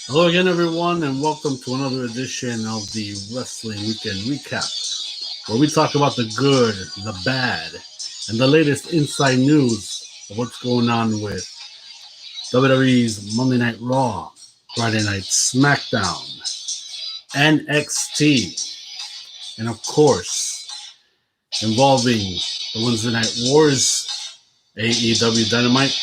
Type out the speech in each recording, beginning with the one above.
Hello again, everyone, and welcome to another edition of the Wrestling Weekend Recap, where we talk about the good, the bad, and the latest inside news of what's going on with WWE's Monday Night Raw, Friday Night SmackDown, NXT, and of course, involving the Wednesday Night Wars, AEW Dynamite,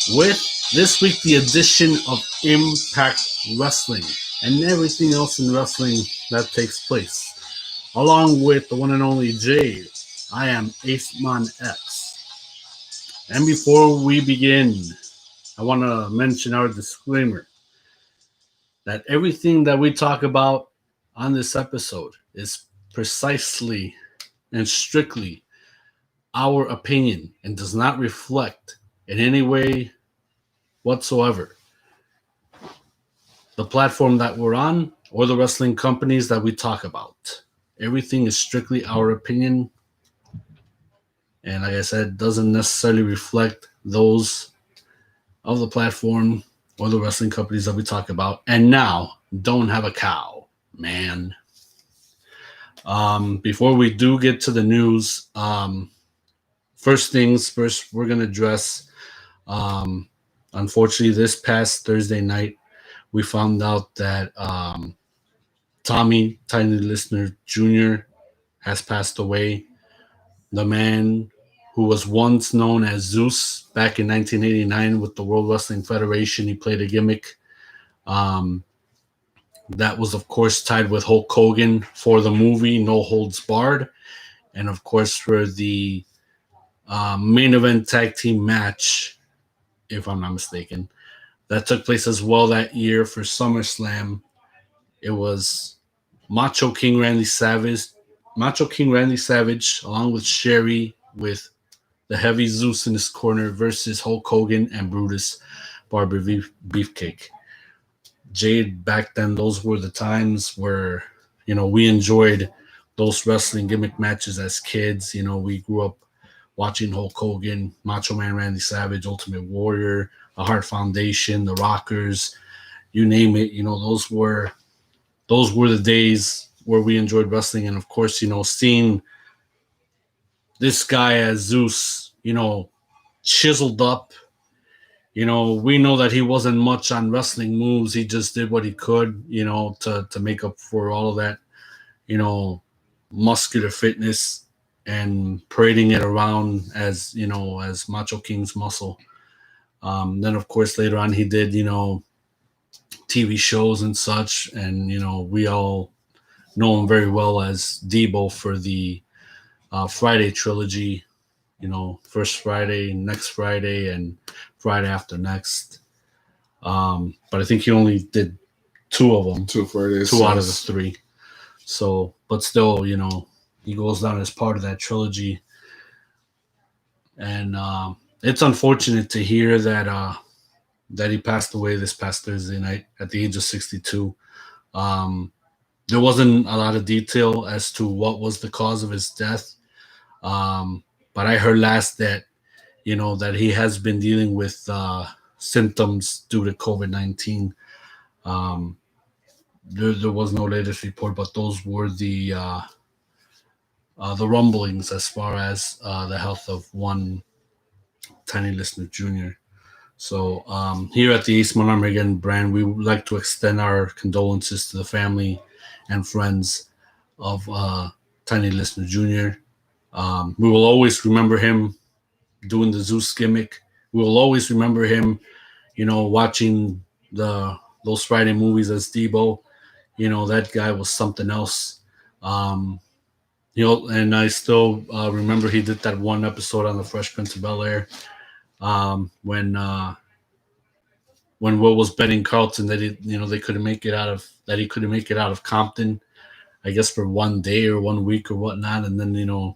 with this week the addition of Impact Wrestling and everything else in wrestling that takes place. Along with the one and only Jay, I am Aceman X. And before we begin, I want to mention our disclaimer that everything that we talk about on this episode is precisely and strictly our opinion and does not reflect in any way whatsoever the platform that we're on or the wrestling companies that we talk about. Everything is strictly our opinion, and like I said, doesn't necessarily reflect those of the platform or the wrestling companies that we talk about. And now, don't have a cow, man. Before we do get to the news, first things first, we're gonna address. Unfortunately, this past Thursday night, we found out that Tommy Tiny Listener Jr. has passed away. The man who was once known as Zeus back in 1989 with the World Wrestling Federation. He played a gimmick that was, of course, tied with Hulk Hogan for the movie No Holds Barred, and of course for the main event tag team match, if I'm not mistaken, that took place as well that year for SummerSlam. It was Macho King Randy Savage, along with Sherry, with the heavy Zeus in his corner versus Hulk Hogan and Brutus Barber Beefcake. Jade, back then, those were the times where, we enjoyed those wrestling gimmick matches as kids. We grew up watching Hulk Hogan, Macho Man Randy Savage, Ultimate Warrior, the Hart Foundation, the Rockers, you name it. Those were the days where we enjoyed wrestling. And of course, seeing this guy as Zeus, chiseled up. We know that he wasn't much on wrestling moves. He just did what he could, to make up for all of that, muscular fitness and parading it around as Macho King's muscle. Then, of course, later on, he did, TV shows and such. And, we all know him very well as Debo for the Friday trilogy, First Friday, Next Friday, and Friday After Next. But I think he only did two of them. Two Fridays. Two out of the three. So, but still, he goes down as part of that trilogy. And it's unfortunate to hear that he passed away this past Thursday night at the age of 62. There wasn't a lot of detail as to what was the cause of his death. But I heard last that, that he has been dealing with symptoms due to COVID-19. There was no latest report, but those were the rumblings as far as the health of one Tiny Listener Jr. So here at the East Monarch brand, we would like to extend our condolences to the family and friends of Tiny Listener Jr. We will always remember him doing the Zeus gimmick. We will always remember him, watching those Friday movies as Debo. That guy was something else. And I still remember he did that one episode on the Fresh Prince of Bel-Air when Will was betting Carlton that they couldn't make it out of Compton, I guess for one day or 1 week or whatnot, and then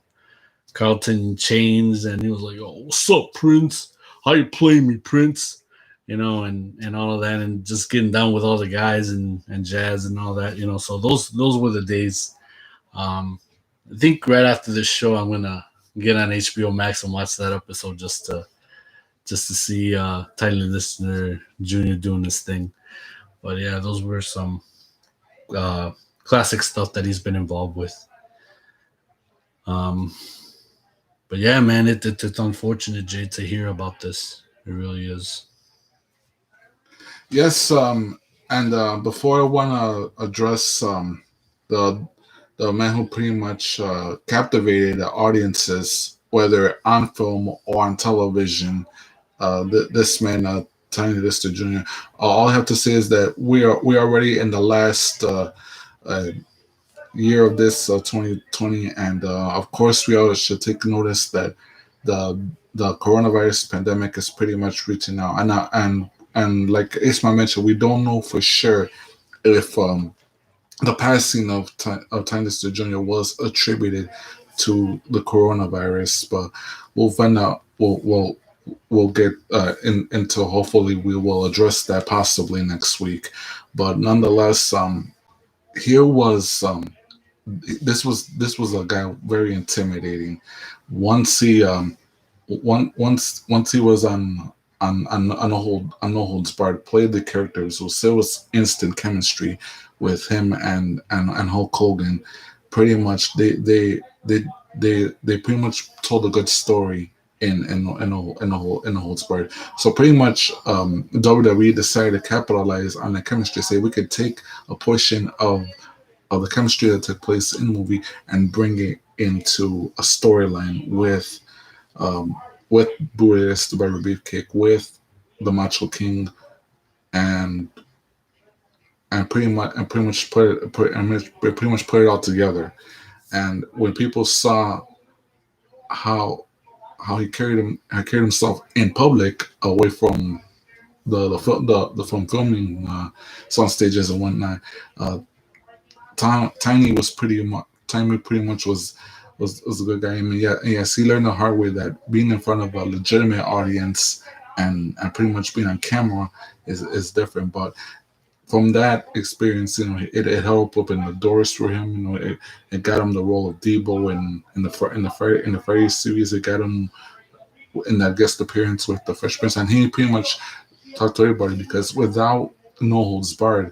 Carlton changed and he was like, "Oh, what's up, Prince? How you playing me, Prince?" And all of that, and just getting down with all the guys and jazz and all that, So those were the days. I think right after this show, I'm gonna get on HBO Max and watch that episode just to see Tiny Listener Jr. doing this thing. But yeah, those were some uh, classic stuff that he's been involved with. Um, but yeah, man, it's unfortunate, Jay, to hear about this. It really is. Yes, and before I want to address the the man who pretty much captivated the audiences, whether on film or on television, this man, Tiny Lister Jr. All I have to say is that we are already in the last uh, year of this 2020, and of course we all should take notice that the the coronavirus pandemic is pretty much reaching out, and like Isma mentioned, we don't know for sure if the passing of Tiny Lister Jr. was attributed to the coronavirus, but we'll find out. We'll get into, hopefully we will address that possibly next week, but nonetheless, here was this was a guy very intimidating. Once he once he was on No Holds Barred, played the characters, so it was instant chemistry with him and Hulk Hogan. Pretty much they pretty much told a good story in the Holds Barred. So pretty much WWE decided to capitalize on the chemistry. Say we could take a portion of the chemistry that took place in the movie and bring it into a storyline um, with Brutus the Barber Beefcake, with the Macho King, and pretty much pretty much put it all together. And when people saw how he carried himself in public away from the from filming sound stages and whatnot, uh, Tiny pretty much was a good guy. I mean, yeah, yes, he learned the hard way that being in front of a legitimate audience and pretty much being on camera is different. But from that experience, it helped open the doors for him. It got him the role of Debo in the Freddy series. It got him in that guest appearance with the Fresh Prince, and he pretty much talked to everybody because without No Holds Barred,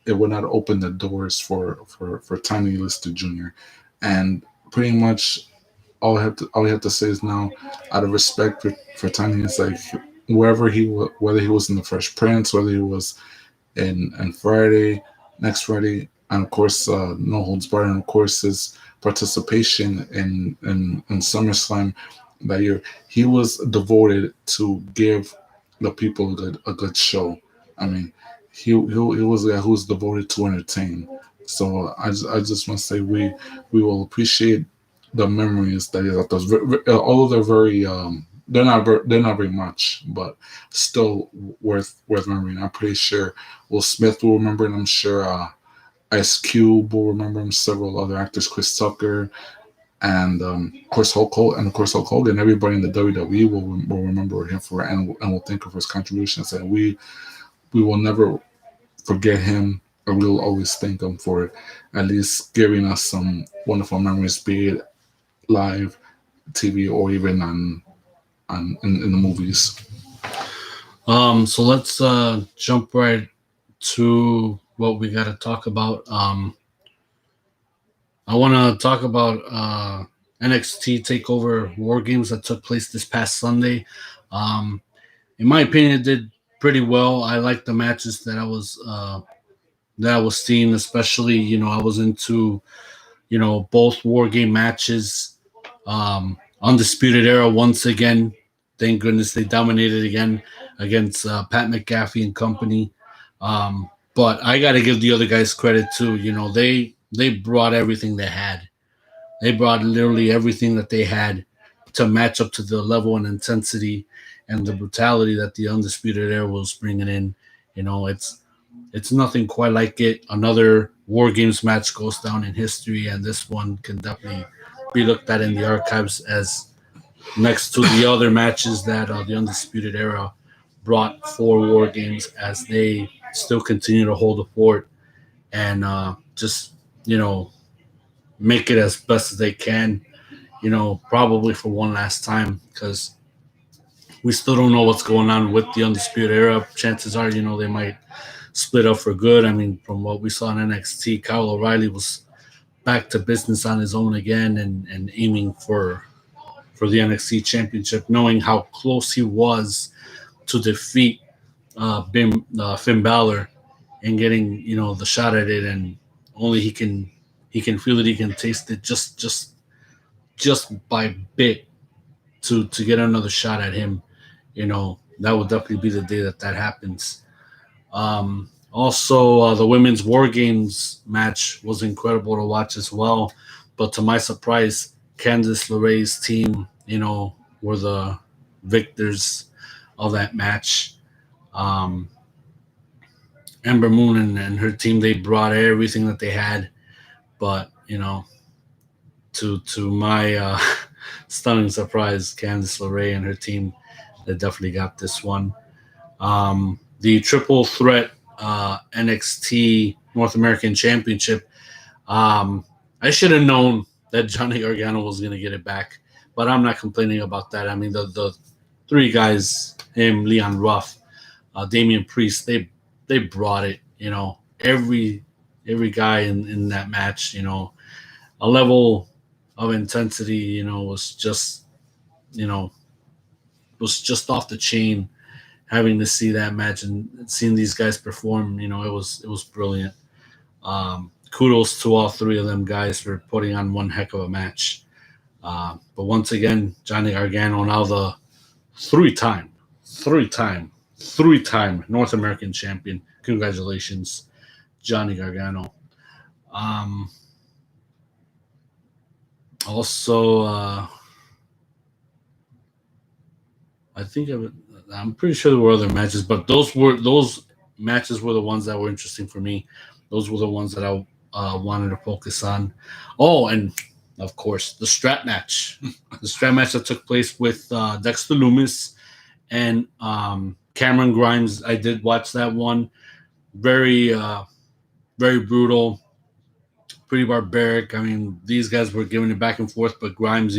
it would not open the doors for Tiny Lister Jr. And pretty much all we have to say is now, out of respect for Tiny, is like whether he was in the Fresh Prince, whether he was in Friday, next Friday, and of course No Holds Barred, and of course his participation in SummerSlam that year, he was devoted to give the people a good show. I mean, he was a guy who was devoted to entertain. So I just want to say we will appreciate the memories that he left us. Although they're not very much, but still worth remembering. I'm pretty sure Will Smith will remember, and I'm sure Ice Cube will remember him. Several other actors, Chris Tucker, and of course Hulk Hogan. Everybody in the WWE will remember him for and will think of his contributions, and we will never forget him, or we'll always thank him for at least giving us some wonderful memories, be it live, TV, or even in the movies. So let's jump right to what we got to talk about. I want to talk about NXT Takeover War Games that took place this past Sunday. Um, in my opinion, it did pretty well. I liked the matches that I was seeing, especially I was into both War Game matches. Undisputed Era once again. Thank goodness they dominated again against Pat McAfee and company. But I got to give the other guys credit too. They brought everything they had. They brought literally everything that they had to match up to the level and intensity and the brutality that the Undisputed Era was bringing in. It's nothing quite like it. Another War Games match goes down in history, and this one can definitely be looked at in the archives as next to the other matches that the Undisputed Era brought for War Games, as they still continue to hold the fort and just you know make it as best as they can. Probably for one last time, because We still don't know what's going on with the Undisputed Era. Chances are, they might split up for good. I mean, from what we saw in NXT, Kyle O'Reilly was back to business on his own again and aiming for the NXT Championship, knowing how close he was to defeat Finn Balor and getting the shot at it, and only he can feel it, he can taste it, just by bit to get another shot at him. That would definitely be the day that happens. Also, the women's War Games match was incredible to watch as well. But to my surprise, Candice LeRae's team, were the victors of that match. Um, Ember Moon and her team, they brought everything that they had. But, to my stunning surprise, Candice LeRae and her team, they definitely got this one. The triple threat NXT North American Championship. I should have known that Johnny Gargano was going to get it back, but I'm not complaining about that. I mean, the three guys, him, Leon Ruff, Damian Priest, they brought it. Every guy in that match, a level of intensity, was just, off the chain. Having to see that match and seeing these guys perform, it was brilliant. Kudos to all three of them guys for putting on one heck of a match. But once again, Johnny Gargano, now the three-time North American champion. Congratulations, Johnny Gargano. Also, I'm pretty sure there were other matches, but those matches were the ones that were interesting for me. Those were the ones that I wanted to focus on. Oh, and of course, the strap match. The strap match that took place with Dexter Lumis and Cameron Grimes. I did watch that one. Very, very brutal, pretty barbaric. I mean, these guys were giving it back and forth, but Grimes,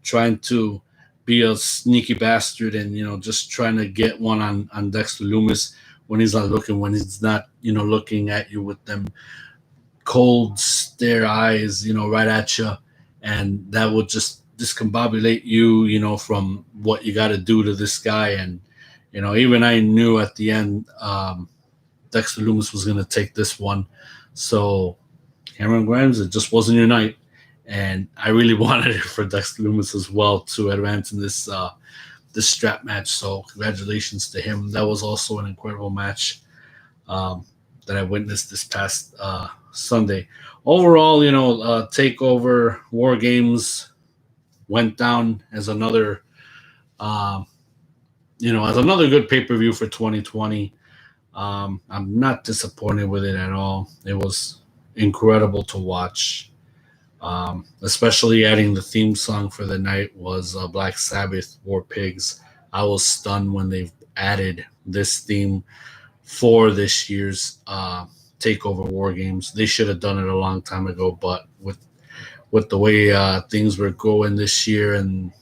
trying to be a sneaky bastard and, just trying to get one on Dexter Lumis when he's not looking, looking at you with them cold stare eyes, right at you. And that would just discombobulate you, from what you got to do to this guy. And, even I knew at the end Dexter Lumis was going to take this one. So Cameron Grimes, it just wasn't your night. And I really wanted it for Dexter Lumis as well to advance in this strap match. So congratulations to him. That was also an incredible match that I witnessed this past Sunday. Overall, TakeOver War Games went down as another, as another good pay-per-view for 2020. I'm not disappointed with it at all. It was incredible to watch. Especially adding the theme song for the night was Black Sabbath, War Pigs. I was stunned when they added this theme for this year's TakeOver War Games. They should have done it a long time ago, but with the way things were going this year and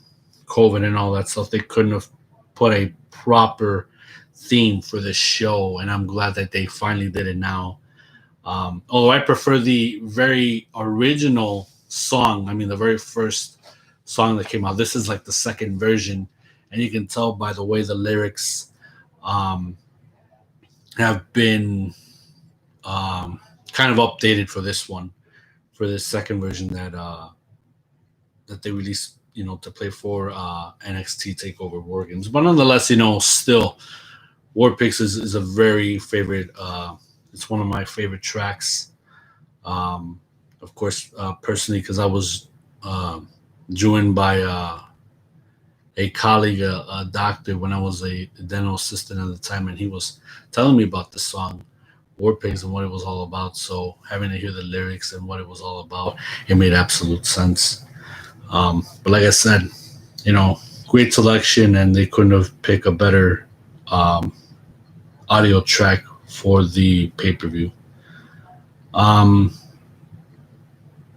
COVID and all that stuff, they couldn't have put a proper theme for this show, and I'm glad that they finally did it now. Although I prefer the very original song, the very first song that came out. This is like the second version, and you can tell by the way the lyrics have been kind of updated for this one, for this second version that they released, to play for NXT TakeOver War Games. But nonetheless, still War Pigs is a very favorite. It's one of my favorite tracks. Of course, personally, because I was joined by a colleague, a doctor, when I was a dental assistant at the time, and he was telling me about the song War Pigs and what it was all about. So having to hear the lyrics and what it was all about, it made absolute sense. But like I said, great selection, and they couldn't have picked a better audio track for the pay-per-view.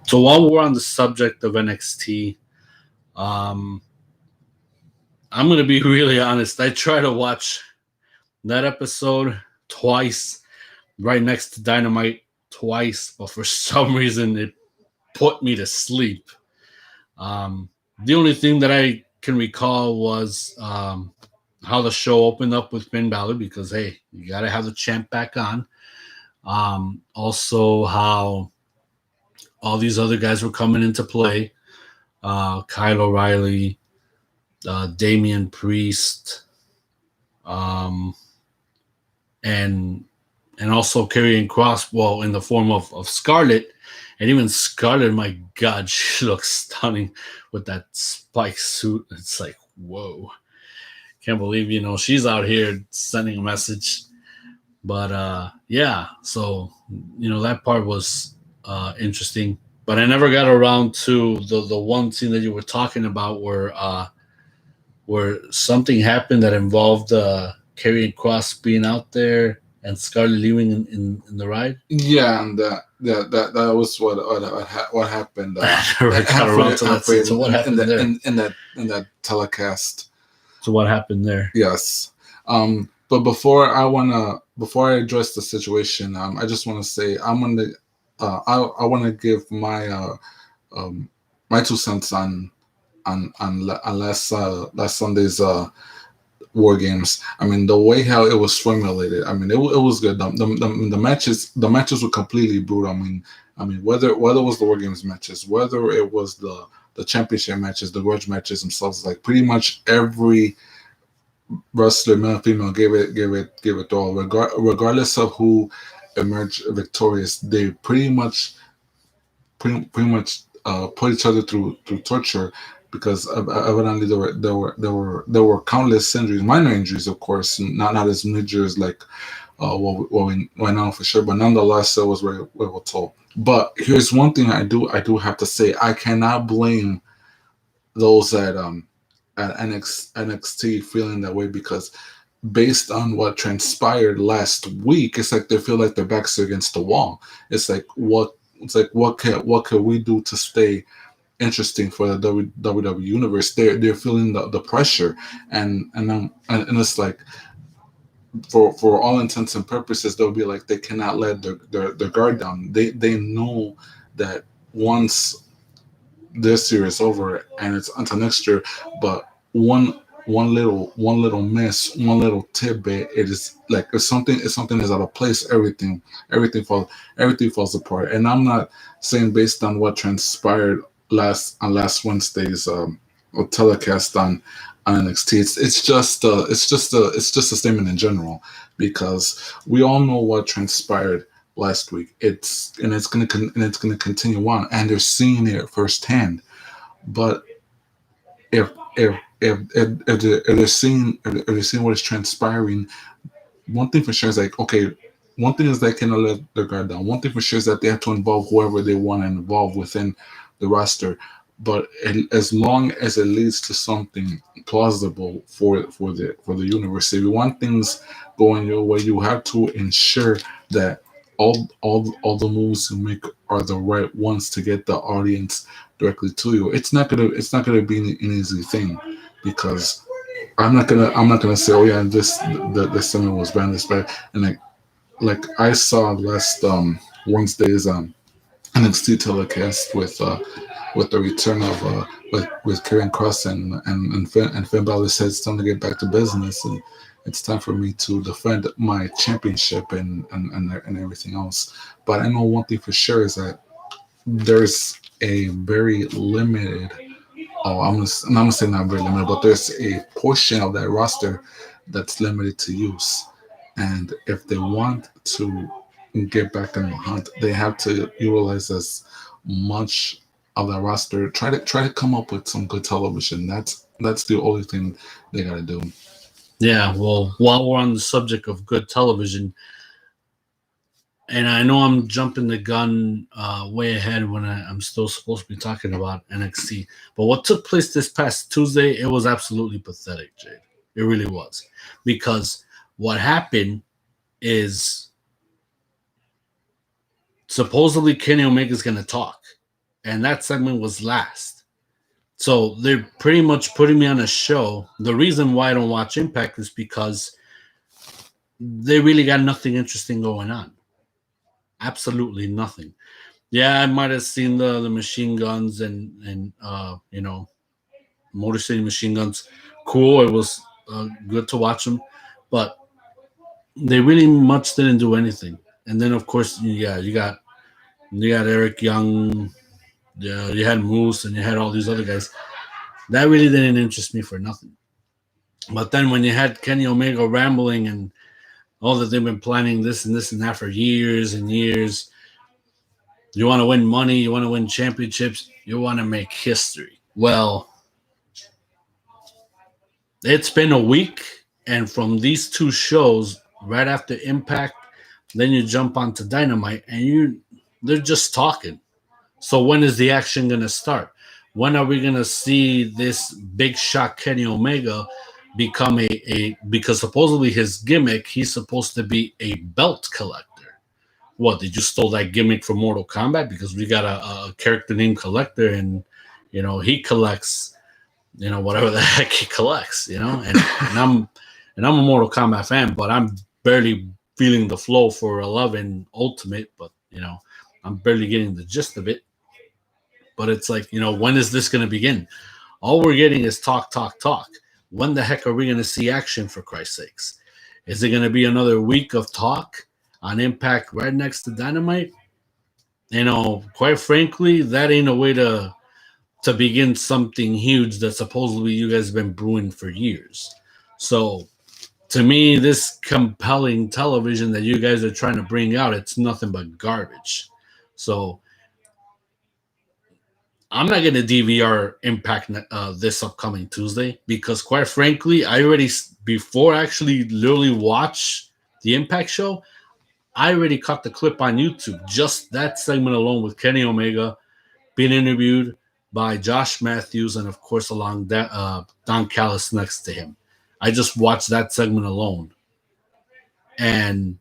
So while we're on the subject of NXT, I I'm gonna be really honest. I try to watch that episode twice, right next to Dynamite twice, but for some reason it put me to sleep. Um, the only thing that I can recall was how the show opened up with Finn Balor because hey, you gotta have the champ back on. Also, how all these other guys were coming into play. Kyle O'Reilly, Damian Priest, um, and also carrying Cross, well, in the form of Scarlett. And even Scarlett, my God, she looks stunning with that spike suit. It's like, whoa. Can't believe, she's out here sending a message. But yeah, so, that part was interesting. But I never got around to the one scene that you were talking about where something happened that involved Karrion Kross being out there and Scarlett leaving in the ride. Yeah, and that was what happened. I never got around to that scene. So what happened there? In that telecast. So what happened there? Yes. But before I address the situation, I just want to say I want to give my my 2 cents on last Sunday's War Games. I mean, the way how it was formulated. I mean, it was good. The matches were completely brutal. I mean, whether it was the War Games matches, whether it was the championship matches, the grudge matches themselves, like pretty much every wrestler, male, female, gave it all. Regardless of who emerged victorious, they pretty much put each other through torture, because evidently there were countless injuries, minor injuries, of course, not as major as like what we know for sure, but nonetheless, it was very well told. But here's one thing I do have to say: I cannot blame those at NXT feeling that way, because based on what transpired last week, it's like they feel like their backs are against the wall. It's like what can we do to stay interesting for the WWE universe? They're feeling the pressure, and it's like for all intents and purposes, they'll be like they cannot let their guard down. They know that once this year is over and it's until next year, but one little miss, one little tidbit, it is like if something is out of place, everything falls apart. And I'm not saying based on what transpired last Wednesday's telecast on NXT. It's just a statement in general, because we all know what transpired last week. It's going to continue on, and they're seeing it firsthand. But if they're seeing what is transpiring, one thing for sure is like, okay, one thing is they cannot let their guard down. One thing for sure is that they have to involve whoever they want to involve within the roster. But as long as it leads to something plausible for the universe, if you want things going your way, you have to ensure that all the moves you make are the right ones to get the audience directly to you. It's not gonna be an easy thing, because I'm not gonna say, oh yeah, the segment was bad, this bad, and like I saw last Wednesday's NXT telecast with the return of with Karrion Kross and Finn Balor said it's time to get back to business, and it's time for me to defend my championship and everything else. But I know one thing for sure is that there's a very limited. I'm gonna say not very limited, but there's a portion of that roster that's limited to use, and if they want to get back in the hunt, they have to utilize as much of that roster. Try to come up with some good television. That's the only thing they gotta do. Yeah, well, while we're on the subject of good television, and I know I'm jumping the gun way ahead when I'm still supposed to be talking about NXT, but what took place this past Tuesday, it was absolutely pathetic, Jade. It really was. Because what happened is supposedly Kenny Omega's going to talk, and that segment was last. So they're pretty much putting me on a show. The reason why I don't watch Impact is because they really got nothing interesting going on. Absolutely nothing. Yeah, I might have seen the machine guns and Motor City Machine Guns. Cool. It was good to watch them, but they really much didn't do anything. And then of course, yeah, you got Eric Young. Yeah, you had Moose, and you had all these other guys. That really didn't interest me for nothing. But then when you had Kenny Omega rambling and all that they've been planning this and that for years and years, you want to win money, you want to win championships, you want to make history. Well, it's been a week, and from these two shows, right after Impact, then you jump onto Dynamite, and they're just talking. So when is the action gonna start? When are we gonna see this big shot Kenny Omega become a because supposedly his gimmick, he's supposed to be a belt collector. What, did you stole that gimmick from Mortal Kombat? Because we got a character named Collector, and he collects whatever the heck he collects, and I'm a Mortal Kombat fan, but I'm barely feeling the flow for 11 Ultimate, but I'm barely getting the gist of it. But it's like, when is this going to begin? All we're getting is talk, talk, talk. When the heck are we going to see action, for Christ's sakes? Is it going to be another week of talk on Impact right next to Dynamite? Quite frankly, that ain't a way to begin something huge that supposedly you guys have been brewing for years. So to me, this compelling television that you guys are trying to bring out, it's nothing but garbage. So I'm not going to DVR Impact this upcoming Tuesday because, quite frankly, I already, before I actually literally watch the Impact show, I already caught the clip on YouTube. Just that segment alone with Kenny Omega being interviewed by Josh Matthews and, of course, along that Don Callis next to him. I just watched that segment alone. And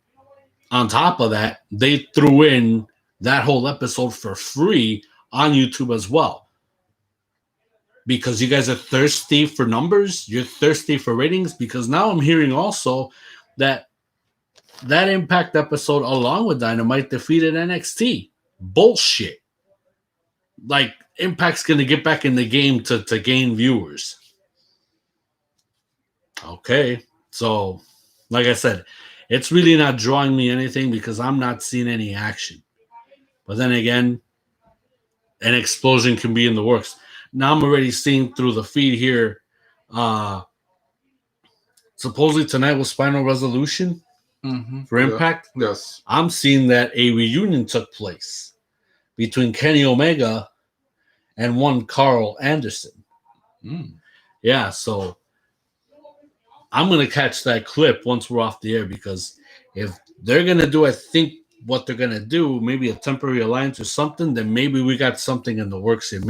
on top of that, they threw in that whole episode for free on YouTube as well. Because you guys are thirsty for numbers, you're thirsty for ratings, because now I'm hearing also that Impact episode along with Dynamite defeated NXT. Bullshit. Like, Impact's going to get back in the game to gain viewers. Okay. So, like I said, it's really not drawing me anything because I'm not seeing any action. But then again, an explosion can be in the works. Now I'm already seeing through the feed here. Supposedly tonight was Final Resolution for Impact. Yeah. Yes. I'm seeing that a reunion took place between Kenny Omega and one Carl Anderson. Yeah, so I'm going to catch that clip once we're off the air, because if they're going to do, I think, what they're going to do, maybe a temporary alliance or something, then maybe we got something in the works here.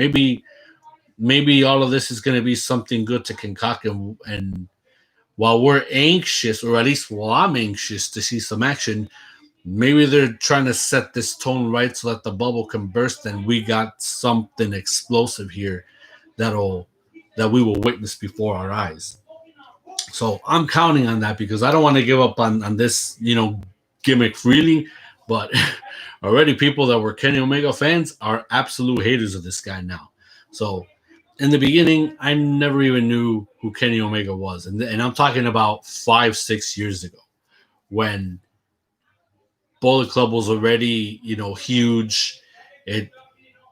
Maybe all of this is going to be something good to concoct, and while we're anxious, or at least while I'm anxious to see some action, maybe they're trying to set this tone right so that the bubble can burst and we got something explosive here that we will witness before our eyes. So I'm counting on that, because I don't want to give up on this, gimmick freely. But already people that were Kenny Omega fans are absolute haters of this guy now. So in the beginning, I never even knew who Kenny Omega was. And I'm talking about 5-6 years ago, when Bullet Club was already, huge. It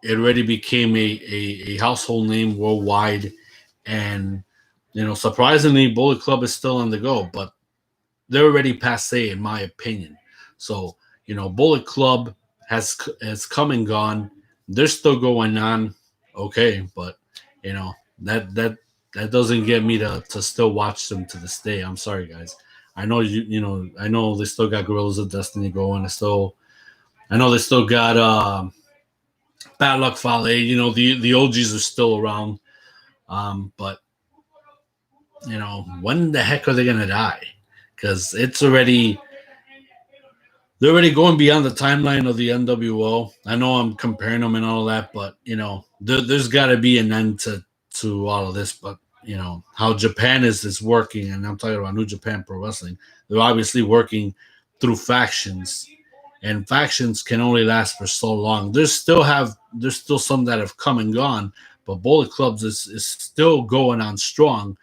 already became a household name worldwide. And, surprisingly, Bullet Club is still on the go, but they're already passe, in my opinion. So, Bullet Club has come and gone. They're still going on, okay, but that doesn't get me to still watch them to this day. I'm sorry, guys. I know I know they still got Gorillas of Destiny going. I know they still got Bad Luck Fale. The OGs are still around. But when the heck are they gonna die? Because they're already going beyond the timeline of the NWO. I know I'm comparing them and all that, but there's got to be an end to all of this, but how Japan is working, and I'm talking about New Japan Pro Wrestling. They're obviously working through factions, and factions can only last for so long. There's still some that have come and gone, but Bullet Clubs is still going on strong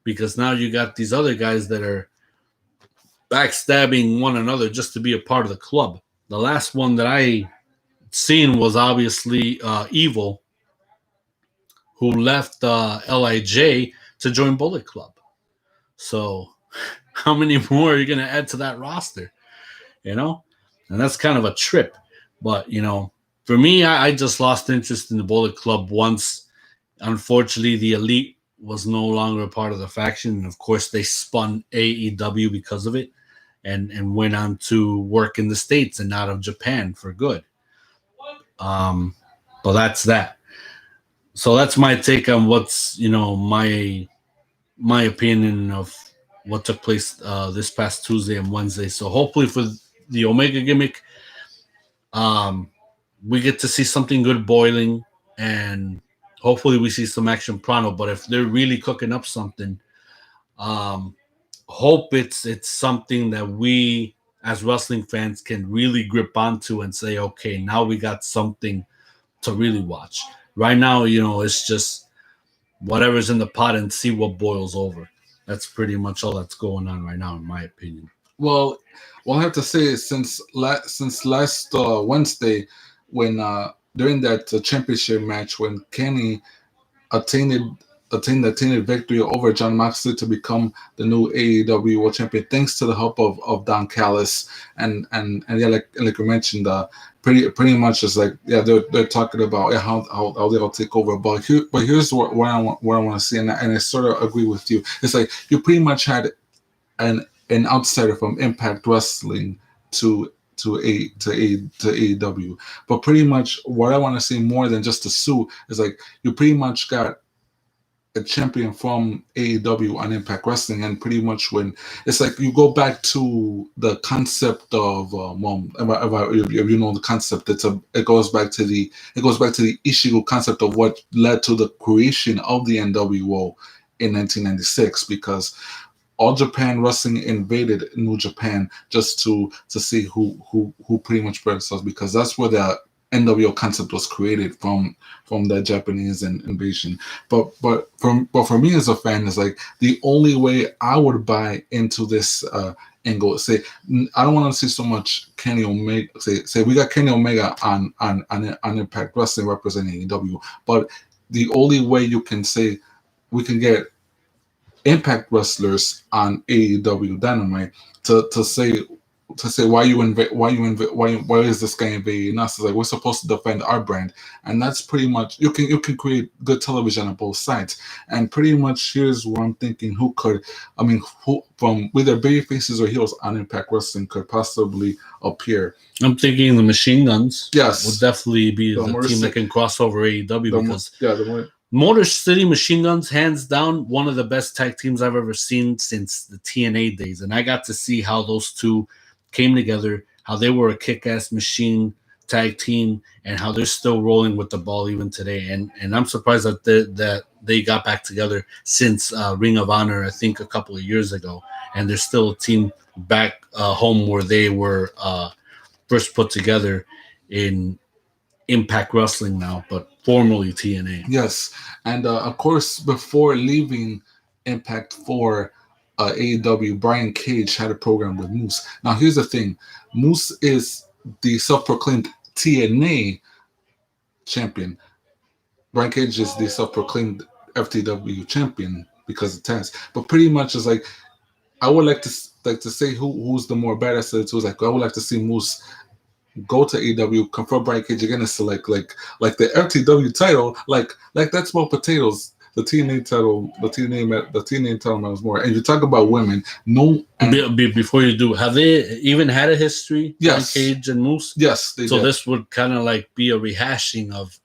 because now you got these other guys that are backstabbing one another just to be a part of the club. The last one that I seen was obviously Evil, who left LIJ to join Bullet Club. So how many more are you going to add to that roster? And that's kind of a trip. But, for me, I just lost interest in the Bullet Club once, unfortunately, the Elite was no longer a part of the faction. And, of course, they spun AEW because of it and went on to work in the States and out of Japan for good. But that's that. So that's my take on what's, my opinion of what took place this past Tuesday and Wednesday. So hopefully for the Omega gimmick, we get to see something good boiling, and hopefully we see some action pronto. But if they're really cooking up something, hope it's something that we as wrestling fans can really grip onto and say, okay, now we got something to really watch. Right now, it's just whatever's in the pot and see what boils over. That's pretty much all that's going on right now, in my opinion. Well, I have to say, since last Wednesday, when during that championship match, when Kenny attained victory over Jon Moxley to become the new AEW World Champion, thanks to the help of Don Callis and yeah, like you mentioned, pretty much is like, yeah, they're talking about how they'll take over. But here's what I want to see, and I sort of agree with you. It's like you pretty much had an outsider from Impact Wrestling to AEW, but pretty much what I want to see more than just a suit is like you pretty much got a champion from AEW on Impact Wrestling, and pretty much when it's like you go back to the concept of if you know the concept, it goes back to the Ishigo concept of what led to the creation of the NWO in 1996, because All Japan Wrestling invaded New Japan just to see who pretty much spread themselves, because that's where the NWO concept was created from the Japanese invasion. But for me as a fan, it's like the only way I would buy into this angle. Say I don't want to see so much Kenny Omega. Say we got Kenny Omega on Impact Wrestling representing AEW, but the only way you can say we can get Impact wrestlers on AEW Dynamite to say why is this guy invading us? It's like we're supposed to defend our brand, and that's pretty much you can create good television on both sides. And pretty much here's what I'm thinking: who from whether baby faces or heels on Impact Wrestling could possibly appear? I'm thinking the Machine Guns. Yes, would definitely be the team that can cross over AEW because the Motor City Machine Guns, hands down, one of the best tag teams I've ever seen since the TNA days, and I got to see how those two came together, how they were a kick-ass machine tag team, and how they're still rolling with the ball even today. And I'm surprised that they got back together since Ring of Honor, I think a couple of years ago, and they're still a team back home where they were first put together in Impact Wrestling now, but formerly TNA. Yes, and of course, before leaving Impact for AEW, Brian Cage had a program with Moose. Now, here's the thing: Moose is the self-proclaimed TNA champion. Brian Cage is the self-proclaimed FTW champion because of Taz. But pretty much is like, I would like to say who's the more badass of the two. Like, I would like to see Moose go to AEW, confront Brian Cage again, and select like the FTW title, like that's more potatoes. The TNA title, the TNA title matters more. And you talk about women, no. Before you do, have they even had a history? Yes, Brian Cage and Moose. Yes, they did. This would kind of like be a rehashing of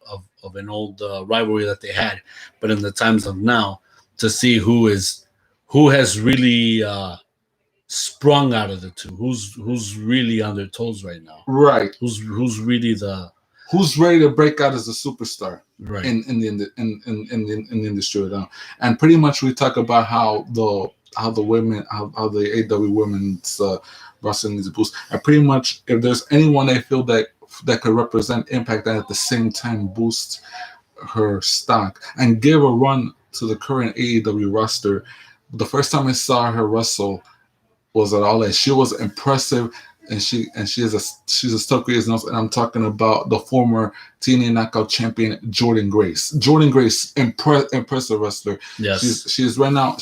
an old rivalry that they had, but in the times of now, to see who has really sprung out of the two, who's really on their toes right now, right? Who's really the who's ready to break out as a superstar Right. in the industry right now. And pretty much we talk about how the AEW women's wrestling needs a boost. And pretty much if there's anyone I feel that could represent Impact and at the same time boost her stock and give a run to the current AEW roster. The first time I saw her wrestle was at All In. She was impressive, and she's a stock as nose. And I'm talking about the former TNA Knockout champion Jordan Grace. Jordan Grace, impressive wrestler. Yes. She's right now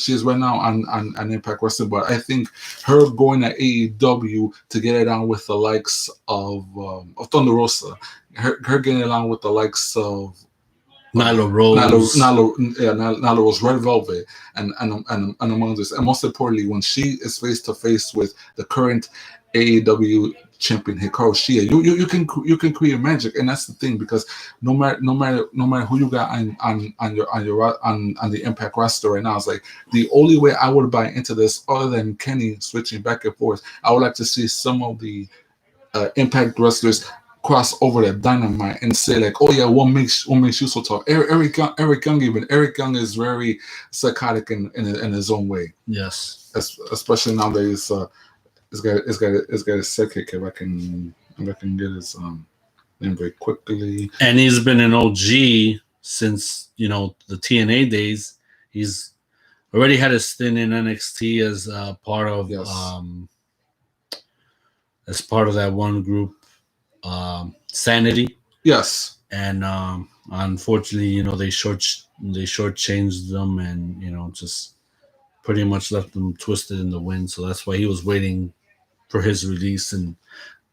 on Impact Wrestling, but I think her going to AEW to get it on with the likes of Thunder Rosa, her getting along with the likes of Nyla Rose. Nyla Rose, Red Velvet, and among this, and most importantly, when she is face to face with the current AEW champion Hikaru Shida, you can create magic, and that's the thing, because no matter who you got on the Impact roster right now, it's like the only way I would buy into this, other than Kenny switching back and forth, I would like to see some of the Impact wrestlers cross over that Dynamite and say like, oh yeah, what makes you so tough? Eric Young is very psychotic in his own way. Yes, especially nowadays. It's got a sidekick. If I can get his name very quickly. And he's been an OG since the TNA days. He's already had a stint in NXT as part of that one group. Sanity. Yes. And unfortunately, they shortchanged them, and just pretty much left them twisted in the wind. So that's why he was waiting for his release and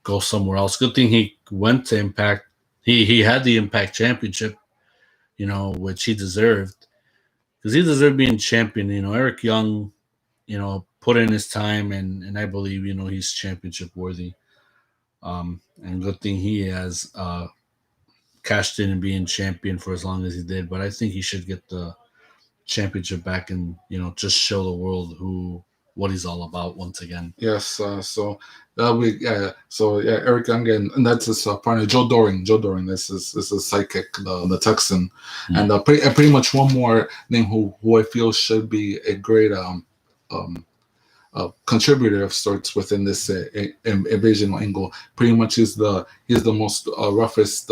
go somewhere else. Good thing he went to Impact. He had the Impact Championship, which he deserved, because he deserved being champion. Eric Young, put in his time, and I believe he's championship worthy. And good thing he has cashed in and being champion for as long as he did. But I think he should get the championship back and just show the world what he's all about once again. Yes. So that'll be Eric Young, and that's his partner Joe Doring. This is sidekick, the Texan, and pretty much one more name who I feel should be a great contributor of sorts within this invasion angle. Pretty much he's the most roughest,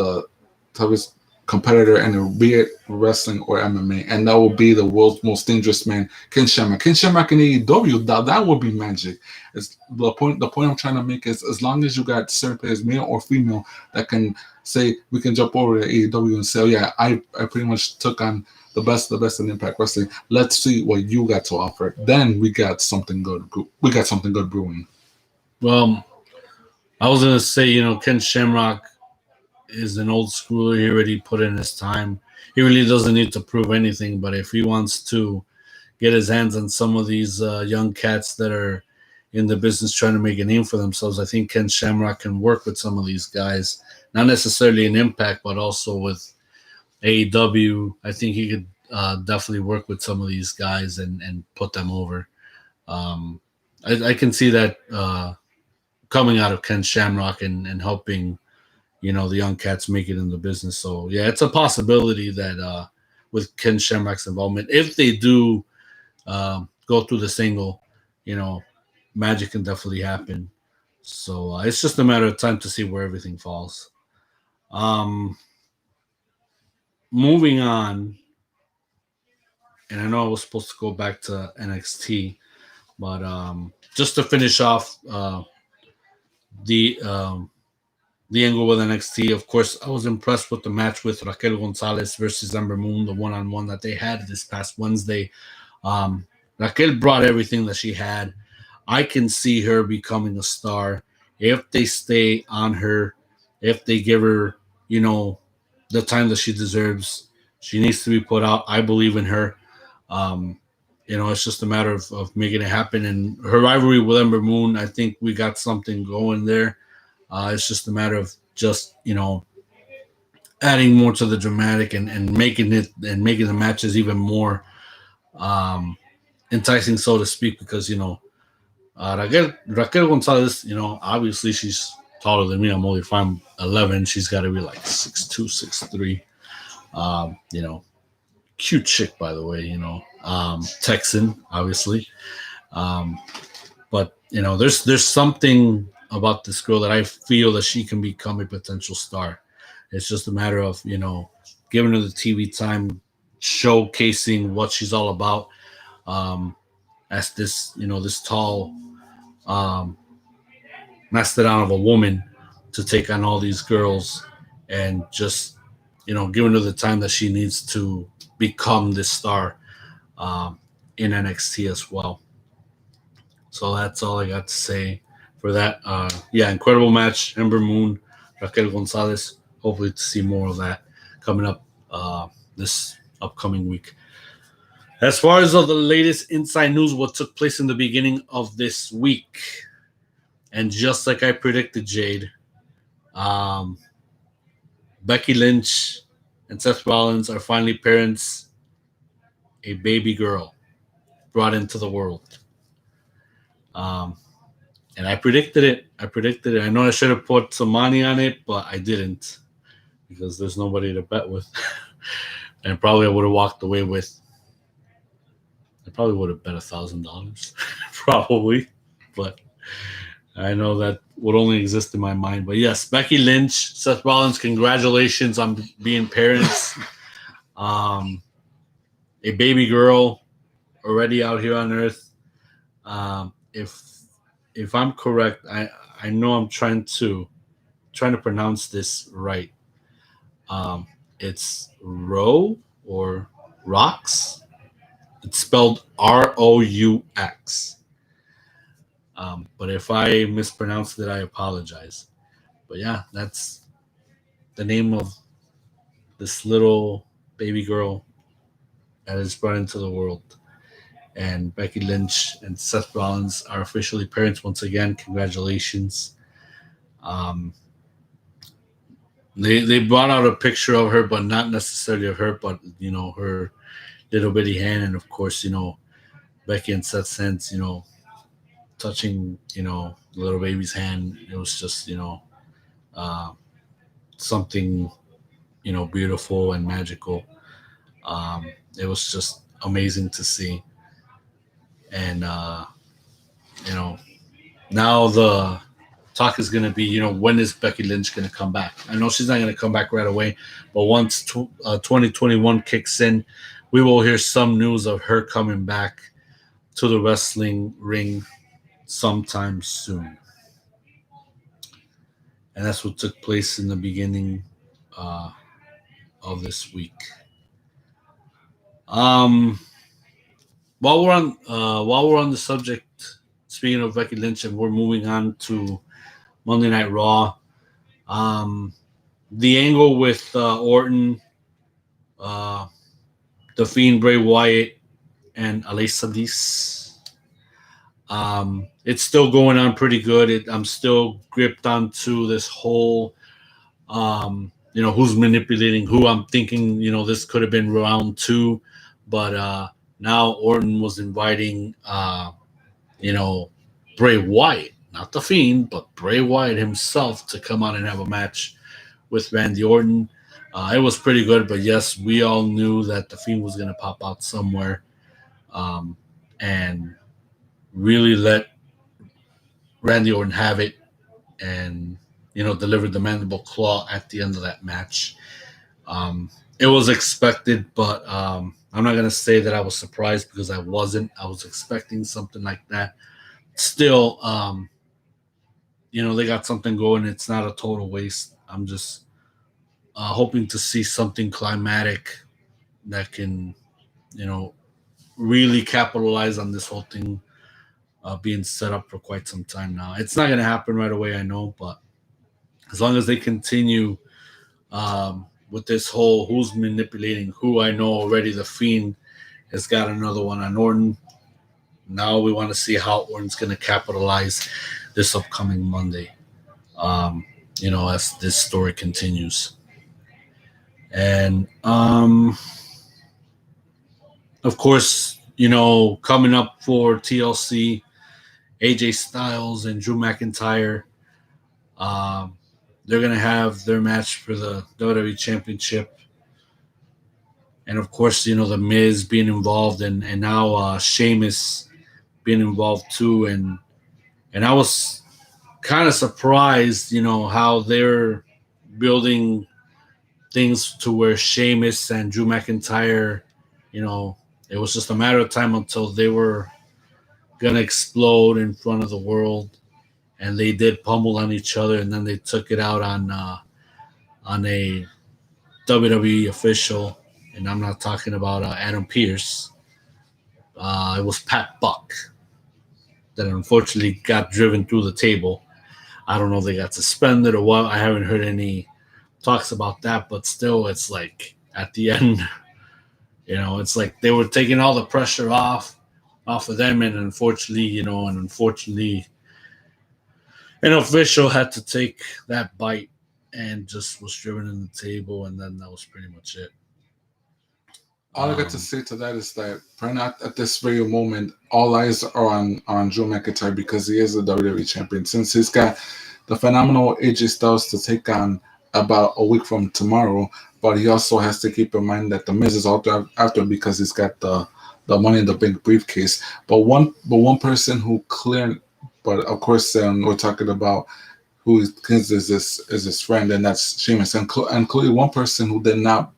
toughest competitor, and be it wrestling or MMA, and that will be the world's most dangerous man, Ken Shamrock. Ken Shamrock in AEW, that would be magic. It's the point I'm trying to make is, as long as you got certain players, male or female, that can say we can jump over to AEW and say, oh yeah, I pretty much took on the best in Impact Wrestling. Let's see what you got to offer. Then we got something good. We got something good brewing. Well, I was gonna say, Ken Shamrock is an old schooler. He already put in his time. He really doesn't need to prove anything. But if he wants to get his hands on some of these young cats that are in the business trying to make a name for themselves, I think Ken Shamrock can work with some of these guys. Not necessarily in Impact, but also with AEW. I think he could definitely work with some of these guys and put them over. I can see that coming out of Ken Shamrock and helping, the young cats make it in the business. So yeah, it's a possibility that with Ken Shamrock's involvement, if they do go through this angle, magic can definitely happen. So it's just a matter of time to see where everything falls. Moving on, and I know I was supposed to go back to NXT, but just to finish off the angle with NXT, of course, I was impressed with the match with Raquel Gonzalez versus Ember Moon, the one-on-one that they had this past Wednesday. Raquel brought everything that she had. I can see her becoming a star if they stay on her, if they give her, the time that she deserves. She needs to be put out. I believe in her. It's just a matter of making it happen. And her rivalry with Ember Moon, I think we got something going there. It's just a matter of just, adding more to the dramatic and making the matches even more enticing, so to speak, because, Raquel Gonzalez, obviously she's taller than me. I'm only 5'11". She's got to be like 6'2", 6'3". You know, cute chick, by the way. You know, Texan, obviously. Um, but you know, there's something about this girl that I feel that she can become a potential star. It's just a matter of, you know, giving her the TV time, showcasing what she's all about. As this, you know, this tall um, mastodon of a woman to take on all these girls, and just, you know, giving her the time that she needs to become this star um, in NXT as well. So that's all I got to say for that. Yeah, incredible match. Ember Moon, Raquel Gonzalez. Hopefully to see more of that coming up this upcoming week. As far as all the latest inside news, what took place in the beginning of this week, and just like I predicted, Jade, um, Becky Lynch and Seth Rollins are finally parents, a baby girl brought into the world. Um, and I predicted it. I predicted it. I know I should have put some money on it, but I didn't because there's nobody to bet with. And probably I would have walked away with. I probably would have bet $1,000, probably, but I know that would only exist in my mind. But yes, Becky Lynch, Seth Rollins, congratulations on being parents. A baby girl already out here on Earth. If I'm correct, I know I'm trying to pronounce this right. It's Roe or Rocks. It's spelled Roux. But if I mispronounced it, I apologize. But yeah, that's the name of this little baby girl that is brought into the world. And Becky Lynch and Seth Rollins are officially parents once again. Congratulations. Um, they brought out a picture of her, but not necessarily of her, but you know, her little bitty hand, and of course, you know, Becky and Seth's hands, you know, touching, you know, the little baby's hand. It was just, you know, uh, something, you know, beautiful and magical. It was just amazing to see. And you know, now the talk is going to be, you know, when is Becky Lynch going to come back? I know she's not going to come back right away, but once 2021 kicks in, we will hear some news of her coming back to the wrestling ring sometime soon. And that's what took place in the beginning uh, of this week. Um, while we're on the subject, speaking of Becky Lynch, and we're moving on to Monday Night Raw. The angle with Orton, uh, the Fiend, Bray Wyatt, and Alexa Bliss. It's still going on pretty good. I'm still gripped onto this whole, you know, who's manipulating who. I'm thinking, you know, this could have been round 2, but now Orton was inviting, you know, Bray Wyatt, not the Fiend, but Bray Wyatt himself to come on and have a match with Randy Orton. It was pretty good, but yes, we all knew that the Fiend was going to pop out somewhere and really let Randy Orton have it and, you know, deliver the mandible claw at the end of that match. It was expected, but I'm not going to say that I was surprised because I wasn't. I was expecting something like that. Still, you know, they got something going. It's not a total waste. I'm just hoping to see something climatic that can, you know, really capitalize on this whole thing being set up for quite some time now. It's not going to happen right away, I know, but as long as they continue with this whole who's manipulating who, I know already the Fiend has got another one on Orton. Now we want to see how Orton's going to capitalize this upcoming Monday, you know, as this story continues. And, of course, you know, coming up for TLC, AJ Styles and Drew McIntyre Um, they're gonna have their match for the WWE Championship, and of course, the Miz being involved, and now Sheamus being involved too, and I was kind of surprised, how they're building things to where Sheamus and Drew McIntyre, you know, it was just a matter of time until they were gonna explode in front of the world, and they did pummel on each other, and then they took it out on a WWE official, and I'm not talking about Adam Pearce. It was Pat Buck that unfortunately got driven through the table. I don't know if they got suspended or what. I haven't heard any talks about that, but still, it's like at the end, it's like they were taking all the pressure off of them, and unfortunately, an official had to take that bite and just was driven in the table, and then that was pretty much it. All I got to Um, say to that is that right now, at this very moment, all eyes are on Drew McIntyre because he is the WWE champion. Since he's got the phenomenal AJ Styles to take on about a week from tomorrow, but he also has to keep in mind that the Miz is out there after because he's got the Money in the Bank briefcase. But one person who cleared, but of course we're talking about who is his friend, and that's Sheamus, and clearly one person who did not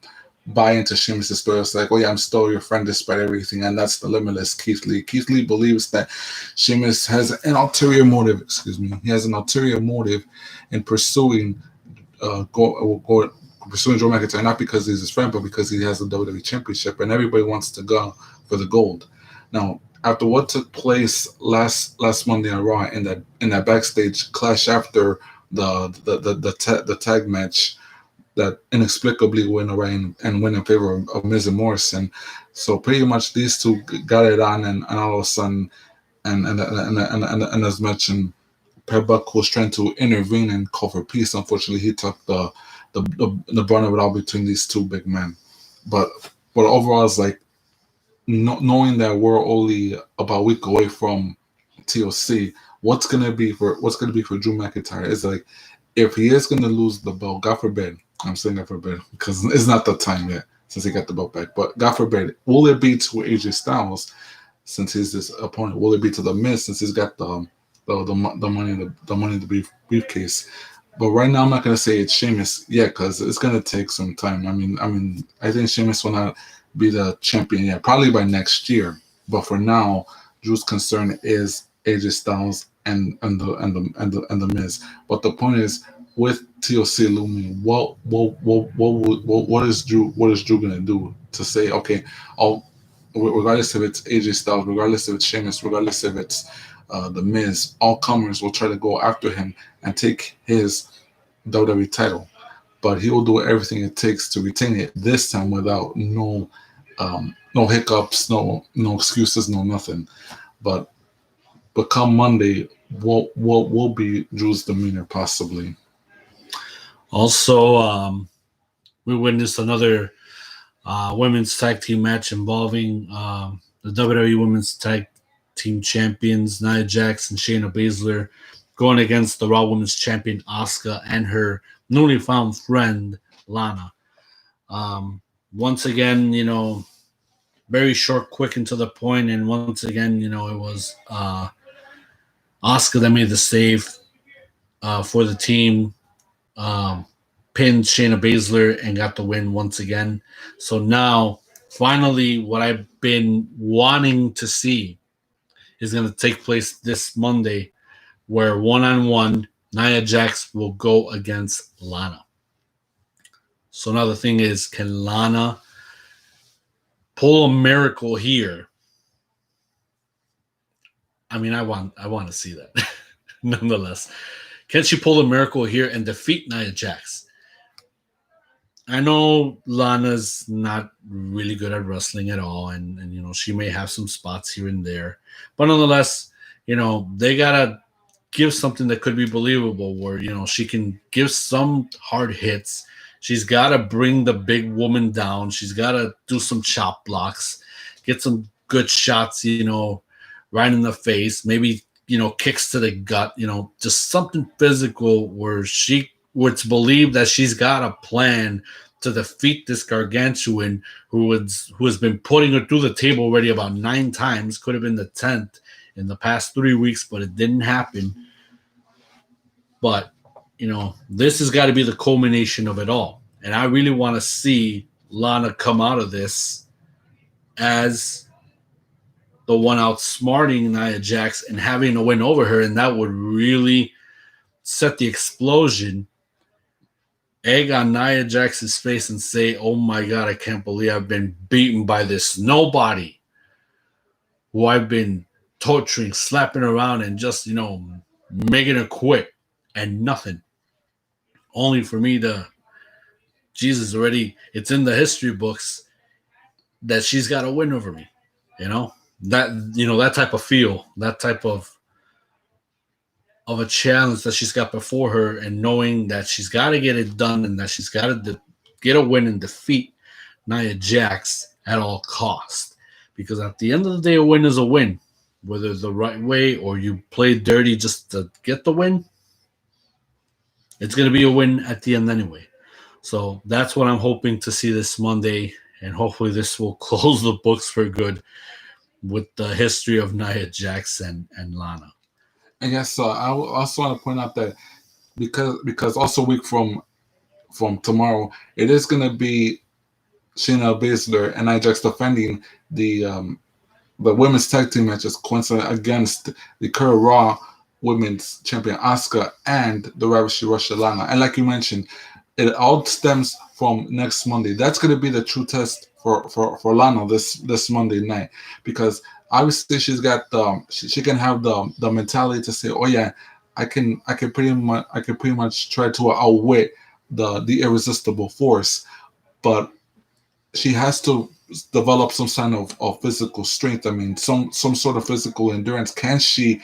buy into Sheamus' story. It's like, oh yeah, I'm still your friend despite everything, and that's the limitless Keith Lee. Keith Lee believes that Sheamus has an ulterior motive. Excuse me, he has an ulterior motive in pursuing pursuing Joe McIntyre, not because he's his friend, but because he has the WWE Championship, and everybody wants to go for the gold. Now, after what took place last Monday on Raw in that backstage clash after the tag match that inexplicably went away and went in favor of Miz and Morrison. So pretty much these two got it on, and all of a sudden, and as mentioned, Pat Buck was trying to intervene and call for peace. Unfortunately, he took the brunt of it all between these two big men. But overall, it's like knowing that we're only about a week away from TLC, what's gonna be for Drew McIntyre is like if he is gonna lose the belt, God forbid. I'm saying God forbid because it's not the time yet since he got the belt back. But God forbid, will it be to AJ Styles since he's this opponent? Will it be to the Miz since he's got the money in the briefcase? But right now, I'm not gonna say it's Sheamus yet because it's gonna take some time. I think Sheamus will not be the champion yet, probably by next year. But for now, Drew's concern is AJ Styles and the Miz. But the point is, with TLC looming, what is Drew gonna do to say okay, oh, regardless if it's AJ Styles, regardless if it's Sheamus, regardless if it's the Miz, all comers will try to go after him and take his WWE title. But he will do everything it takes to retain it this time without no hiccups, no excuses, no nothing. But come Monday, what will be Drew's demeanor possibly? Also, we witnessed another women's tag team match involving the WWE Women's Tag Team Champions Nia Jax and Shayna Baszler going against the Raw Women's Champion Asuka and her newly found friend Lana. Once again, very short, quick, and to the point. And once again, it was Asuka that made the save for the team, pinned Shayna Baszler, and got the win once again. So now, finally, what I've been wanting to see is going to take place this Monday, where one-on-one Nia Jax will go against Lana. So now the thing is, can Lana pull a miracle here? I mean, I want to see that. Nonetheless, can she pull a miracle here and defeat Nia Jax? I know Lana's not really good at wrestling at all, and she may have some spots here and there, but nonetheless, they gotta give something that could be believable, where she can give some hard hits. She's got to bring the big woman down. She's got to do some chop blocks, get some good shots, right in the face. Maybe kicks to the gut, just something physical where it's believed that she's got a plan to defeat this gargantuan who has been putting her through the table already about 9 times. Could have been the 10th in the past 3 weeks, but it didn't happen. But this has got to be the culmination of it all, and I really want to see Lana come out of this as the one outsmarting Nia Jax and having a win over her, and that would really set the explosion, egg on Nia Jax's face, and say, "Oh my God, I can't believe I've been beaten by this nobody who I've been torturing, slapping around, and just making her quit, and nothing. Only for me to, Jesus, already it's in the history books that she's got a win over me." That type of feel, that type of a challenge that she's got before her, and knowing that she's got to get it done and that she's got to get a win and defeat Nia Jax at all cost. Because at the end of the day, a win is a win, whether the right way or you play dirty just to get the win. It's going to be a win at the end anyway. So that's what I'm hoping to see this Monday, and hopefully this will close the books for good with the history of Nia Jax and Lana. And yes, I also want to point out that because also a week from tomorrow, it is going to be Shayna Baszler and Nia Jax defending the women's tag team matches coincident against the current Raw Women's Champion Asuka and the Ravishi Russia Lana. And like you mentioned, it all stems from next Monday. That's going to be the true test for Lana this Monday night, because obviously she's got she can have the mentality to say, "Oh yeah, I can pretty much try to outwit the irresistible force," but she has to develop some kind of physical strength. I mean, some sort of physical endurance. Can she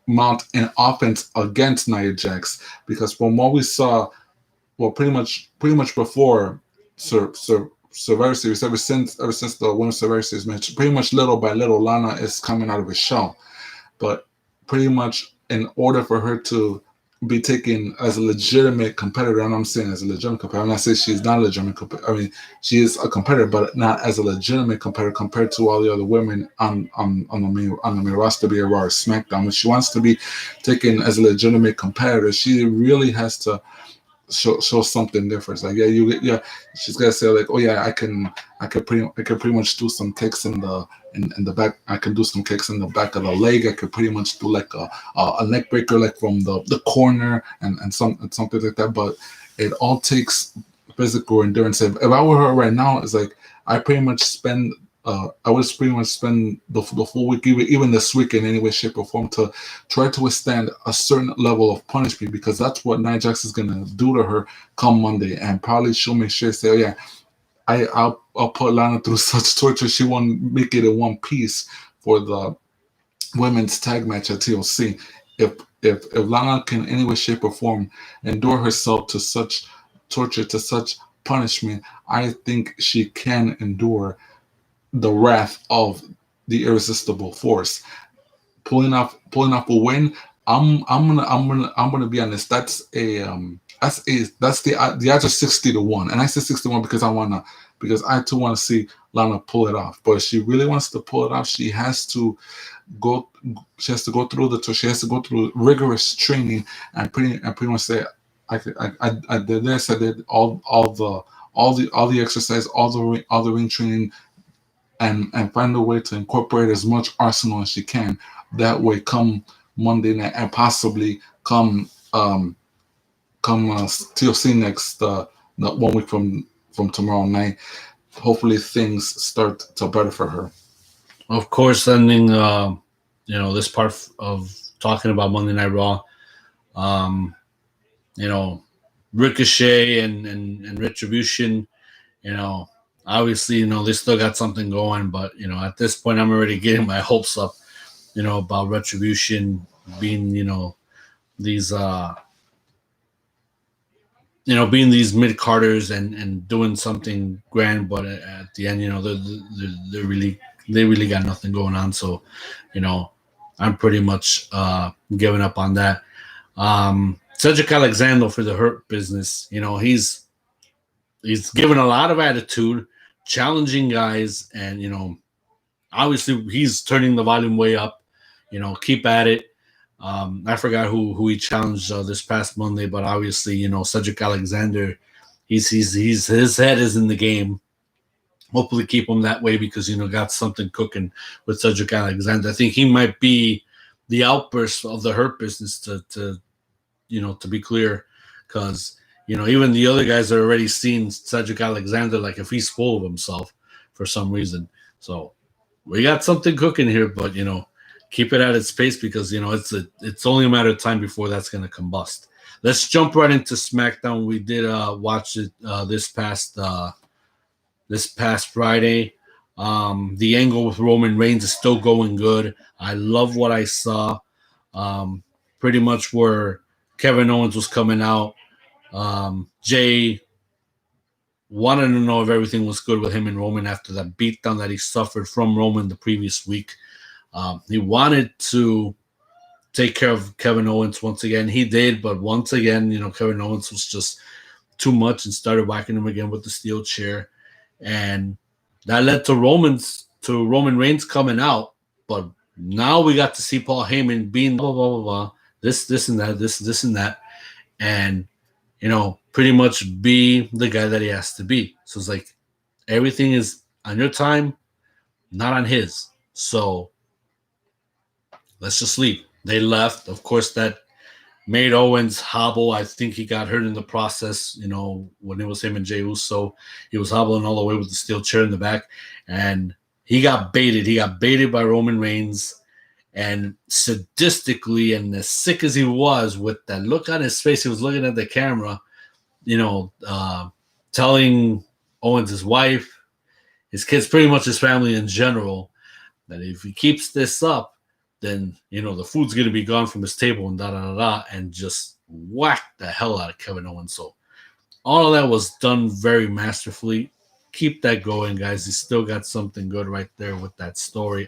mount an offense against Nia Jax? Because from what we saw, well, pretty much before Survivor Series, ever since the Women's Survivor Series match, pretty much little by little, Lana is coming out of a shell. But pretty much in order for her to be taken as a legitimate competitor, and I'm saying as a legitimate competitor, I'm not saying she's not a legitimate competitor. I mean, she is a competitor, but not as a legitimate competitor compared to all the other women on the main roster, be it Raw or SmackDown. When she wants to be taken as a legitimate competitor, she really has to show something different. Like she's gotta say like, "Oh yeah, I can pretty much do some kicks in the back. I can do some kicks in the back of the leg. I could pretty much do like a neck breaker, like from the corner and something like that." But it all takes physical endurance. If I were her right now, it's like I pretty much spend. I would pretty much spend the full week, even this week, in any way, shape, or form, to try to withstand a certain level of punishment, because that's what Nia Jax is gonna do to her come Monday, and probably she'll make sure to say, "Oh yeah, I'll put Lana through such torture she won't make it in one piece for the women's tag match at TLC." If Lana can, in any way, shape, or form, endure herself to such torture, to such punishment, I think she can endure the wrath of the irresistible force. Pulling off a win. I'm gonna be honest. That's the odds are 60-1, and I say 61 because I too want to see Lana pull it off. But if she really wants to pull it off, she has to go through rigorous training and pretty much say, I did this, I did all the exercise, all the ring training, and find a way to incorporate as much arsenal as she can. That way, come Monday night, and possibly come TLC next 1 week from tomorrow night, hopefully things start to better for her. Of course, ending this part of talking about Monday Night Raw, Ricochet and Retribution, obviously, they still got something going, but, at this point, I'm already getting my hopes up, about Retribution being, these, being these mid-carders and doing something grand, but at the end, they really got nothing going on. So, I'm pretty much giving up on that. Cedric Alexander for the Hurt Business, he's given a lot of attitude, challenging guys, and obviously he's turning the volume way up. Keep at it. I forgot who he challenged this past Monday, but obviously Cedric Alexander, he's his head is in the game. Hopefully keep him that way because got something cooking with Cedric Alexander. I think he might be the outburst of the Hurt Business to be clear, because even the other guys are already seeing Cedric Alexander like if he's full of himself for some reason. So we got something cooking here, but keep it at its pace because it's only a matter of time before that's going to combust. Let's jump right into SmackDown. We did watch it this past Friday. The angle with Roman Reigns is still going good. I love what I saw. Pretty much where Kevin Owens was coming out. Jay wanted to know if everything was good with him and Roman after that beatdown that he suffered from Roman the previous week. He wanted to take care of Kevin Owens once again. He did, but once again, Kevin Owens was just too much and started whacking him again with the steel chair. And that led to Roman Reigns coming out. But now we got to see Paul Heyman being blah, blah, blah, blah, this and that, this and that. And, pretty much be the guy that he has to be. So it's like everything is on your time, not on his. So let's just leave. They left. Of course, that made Owens hobble. I think he got hurt in the process, when it was him and Jey Uso. He was hobbling all the way with the steel chair in the back. And he got baited. He got baited by Roman Reigns. And sadistically, and as sick as he was with that look on his face, he was looking at the camera, telling Owens, his wife, his kids, pretty much his family in general, that if he keeps this up, then, the food's going to be gone from his table and da-da-da-da, and just whack the hell out of Kevin Owens. So all of that was done very masterfully. Keep that going, guys. He's still got something good right there with that story.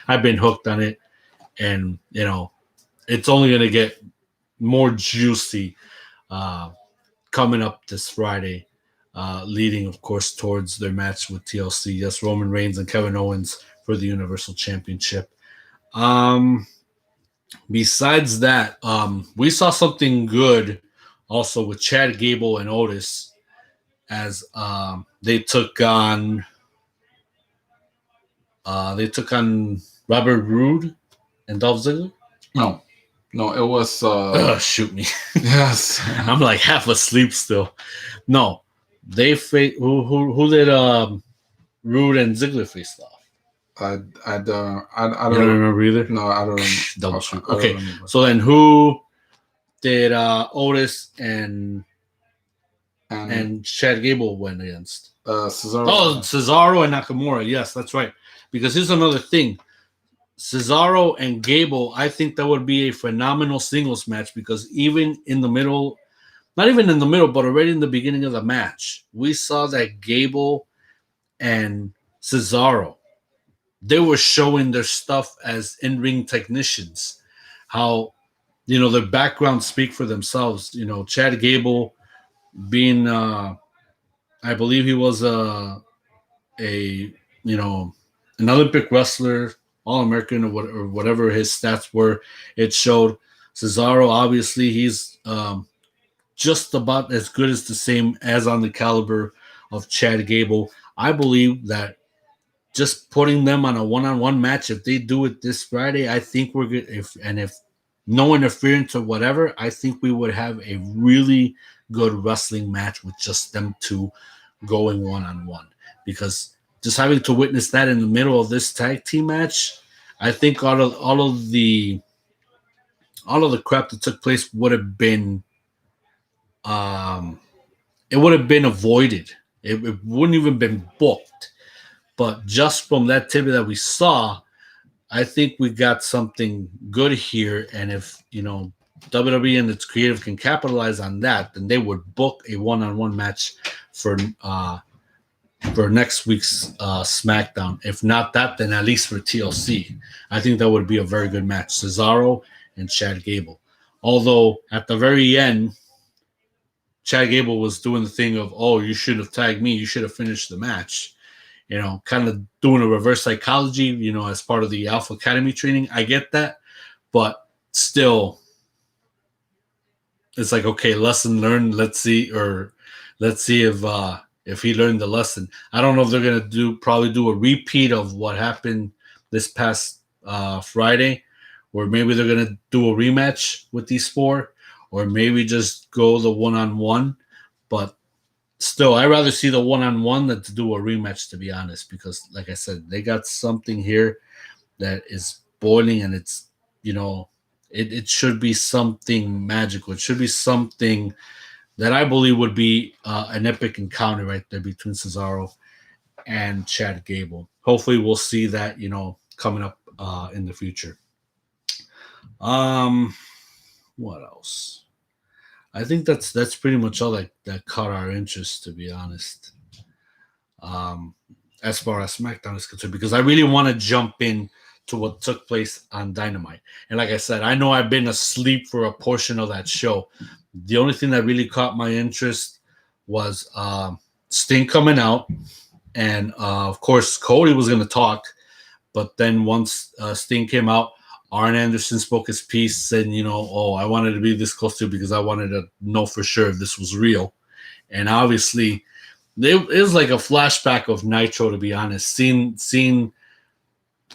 I've been hooked on it, and, it's only going to get more juicy coming up this Friday, leading, of course, towards their match with TLC. Yes, Roman Reigns and Kevin Owens for the Universal Championship. Besides that, we saw something good also with Chad Gable and Otis as they took on Robert Roode and Dolph Ziggler. No, it was shoot me. Yes. I'm like half asleep still. No, they who did Roode and Ziggler face off? I don't remember either. No, I don't remember. Double shoot. Okay, so then who did Otis and Chad Gable went against? Cesaro. Oh, Cesaro and Nakamura. Yes, that's right. Because here's another thing. Cesaro and Gable, I think that would be a phenomenal singles match because even in the middle, not even in the middle, but already in the beginning of the match, we saw that Gable and Cesaro, they were showing their stuff as in-ring technicians, how, their backgrounds speak for themselves. Chad Gable being, I believe he was an Olympic wrestler, All-American or whatever his stats were. It showed. Cesaro, obviously, he's just about as good as the same as on the caliber of Chad Gable. I believe that just putting them on a one-on-one match, if they do it this Friday, I think we're good. If no interference or whatever, I think we would have a really good wrestling match with just them two going one-on-one. Because just having to witness that in the middle of this tag team match, I think all of the crap that took place would have been avoided. It wouldn't even been booked. But just from that tidbit that we saw, I think we got something good here. And if WWE and its creative can capitalize on that, then they would book a one-on-one match for for next week's SmackDown. If not that, then at least for TLC. I think that would be a very good match. Cesaro and Chad Gable. Although at the very end, Chad Gable was doing the thing of, oh, you should have tagged me. You should have finished the match. Kind of doing a reverse psychology, as part of the Alpha Academy training. I get that. But still, it's like, okay, lesson learned. Let's see if he learned the lesson. I don't know if they're gonna probably do a repeat of what happened this past Friday, or maybe they're gonna do a rematch with these four, or maybe just go the one-on-one. But still, I'd rather see the one-on-one than to do a rematch, to be honest, because like I said, they got something here that is boiling, and it's it should be something magical. It should be something that I believe would be an epic encounter right there between Cesaro and Chad Gable. Hopefully, we'll see that coming up in the future. What else? I think that's pretty much all that caught our interest, to be honest. As far as SmackDown is concerned, because I really want to jump in to what took place on Dynamite. And like I said, I know I've been asleep for a portion of that show. The only thing that really caught my interest was Sting coming out. And, of course, Cody was going to talk. But then once Sting came out, Arn Anderson spoke his piece, said, I wanted to be this close to you because I wanted to know for sure if this was real. And obviously, it was like a flashback of Nitro, to be honest. Seeing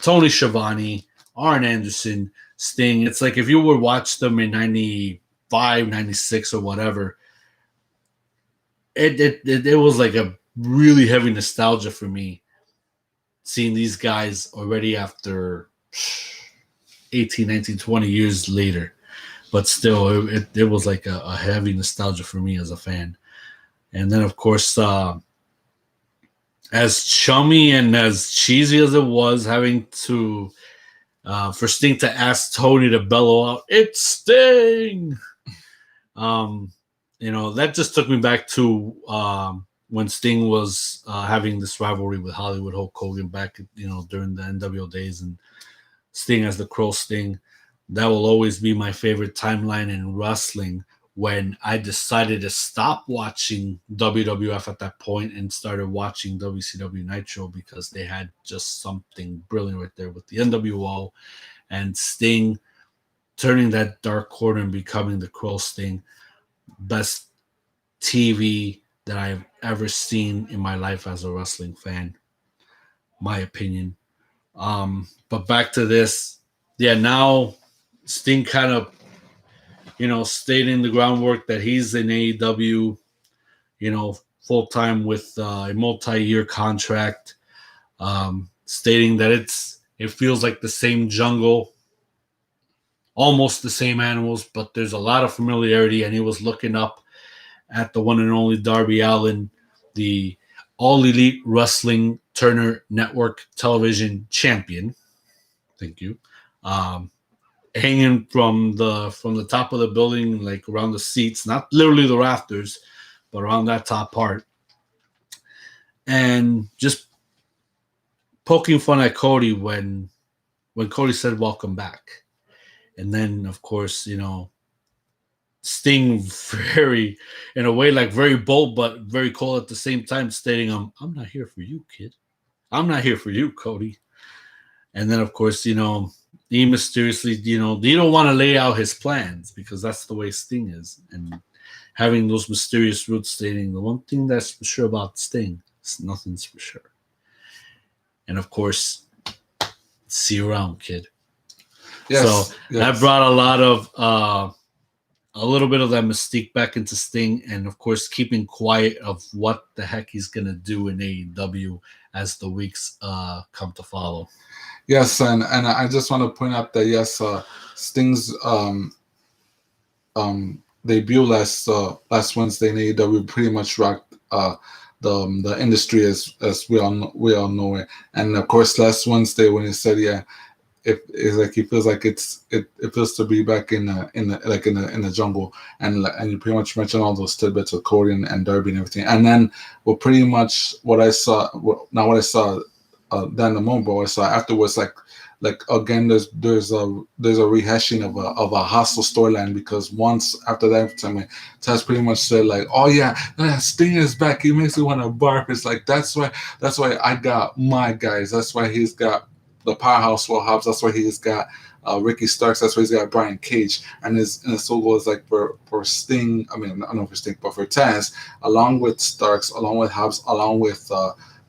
Tony Schiavone, Arn Anderson, Sting. It's like if you would watch them in 95, 96 or whatever, it was like a really heavy nostalgia for me, seeing these guys already after 18, 19, 20 years later. But still, it was like a heavy nostalgia for me as a fan. And then, of course, as chummy and as cheesy as it was, having to for Sting to ask Tony to bellow out, "It's Sting!" That just took me back to when Sting was having this rivalry with Hollywood Hulk Hogan back, during the NWO days, and Sting as the Crow Sting. That will always be my favorite timeline in wrestling, when I decided to stop watching WWF at that point and started watching WCW Nitro, because they had just something brilliant right there with the NWO and Sting turning that dark corner and becoming the Crow Sting. Best TV that I've ever seen in my life as a wrestling fan, my opinion. But back to this. Yeah, now Sting kind of stating the groundwork that he's in AEW, full time with a multi-year contract, stating that it feels like the same jungle, almost the same animals, but there's a lot of familiarity. And he was looking up at the one and only Darby Allin, the All Elite Wrestling Turner Network Television Champion. Thank you. Hanging from the top of the building, like around the seats, not literally the rafters, but around that top part, and just poking fun at Cody when Cody said "Welcome back," and then of course Sting, very in a way like very bold but very cold at the same time, stating I'm not here for you, kid. I'm not here for you, Cody. And then of course he mysteriously, he don't want to lay out his plans, because that's the way Sting is. And having those mysterious roots, stating the one thing that's for sure about Sting is nothing's for sure. And of course, see you around, kid. Yes, so that brought a little bit of that mystique back into Sting, and of course keeping quiet of what the heck he's gonna do in AEW as the weeks come to follow. Yes, and I just want to point out that yes, Sting's debut last Wednesday in AEW pretty much rocked the industry as we all know it. And of course, last Wednesday when he said it's like he feels like it feels to be back in the jungle, and you pretty much mentioned all those tidbits of Cody and Darby and everything, and then well, pretty much what I saw, not what I saw then the moment, but what I saw afterwards, like again, there's a rehashing of a hostile storyline, because once after that time, Taz pretty much said like, oh yeah, Sting is back. He makes me want to barf. It's like that's why I got my guys. That's why he's got the powerhouse Will Hobbs. That's why he's got Ricky Starks. That's why he's got Brian Cage. And his sole goal is like for Sting. I mean, not for Sting, but for Taz, along with Starks, along with Hobbs, along with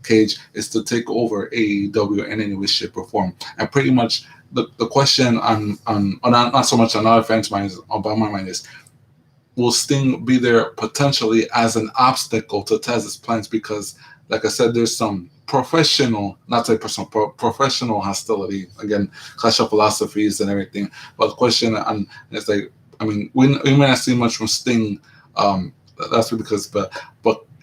Cage, is to take over AEW in any way, shape, or form. And pretty much the question on not so much on our fans' minds, on my mind is, will Sting be there potentially as an obstacle to Taz's plans? Because, like I said, there's some professional, not say personal, professional hostility. Again, clash of philosophies and everything. But the question is like, I mean, we may not see much from Sting. That's because, but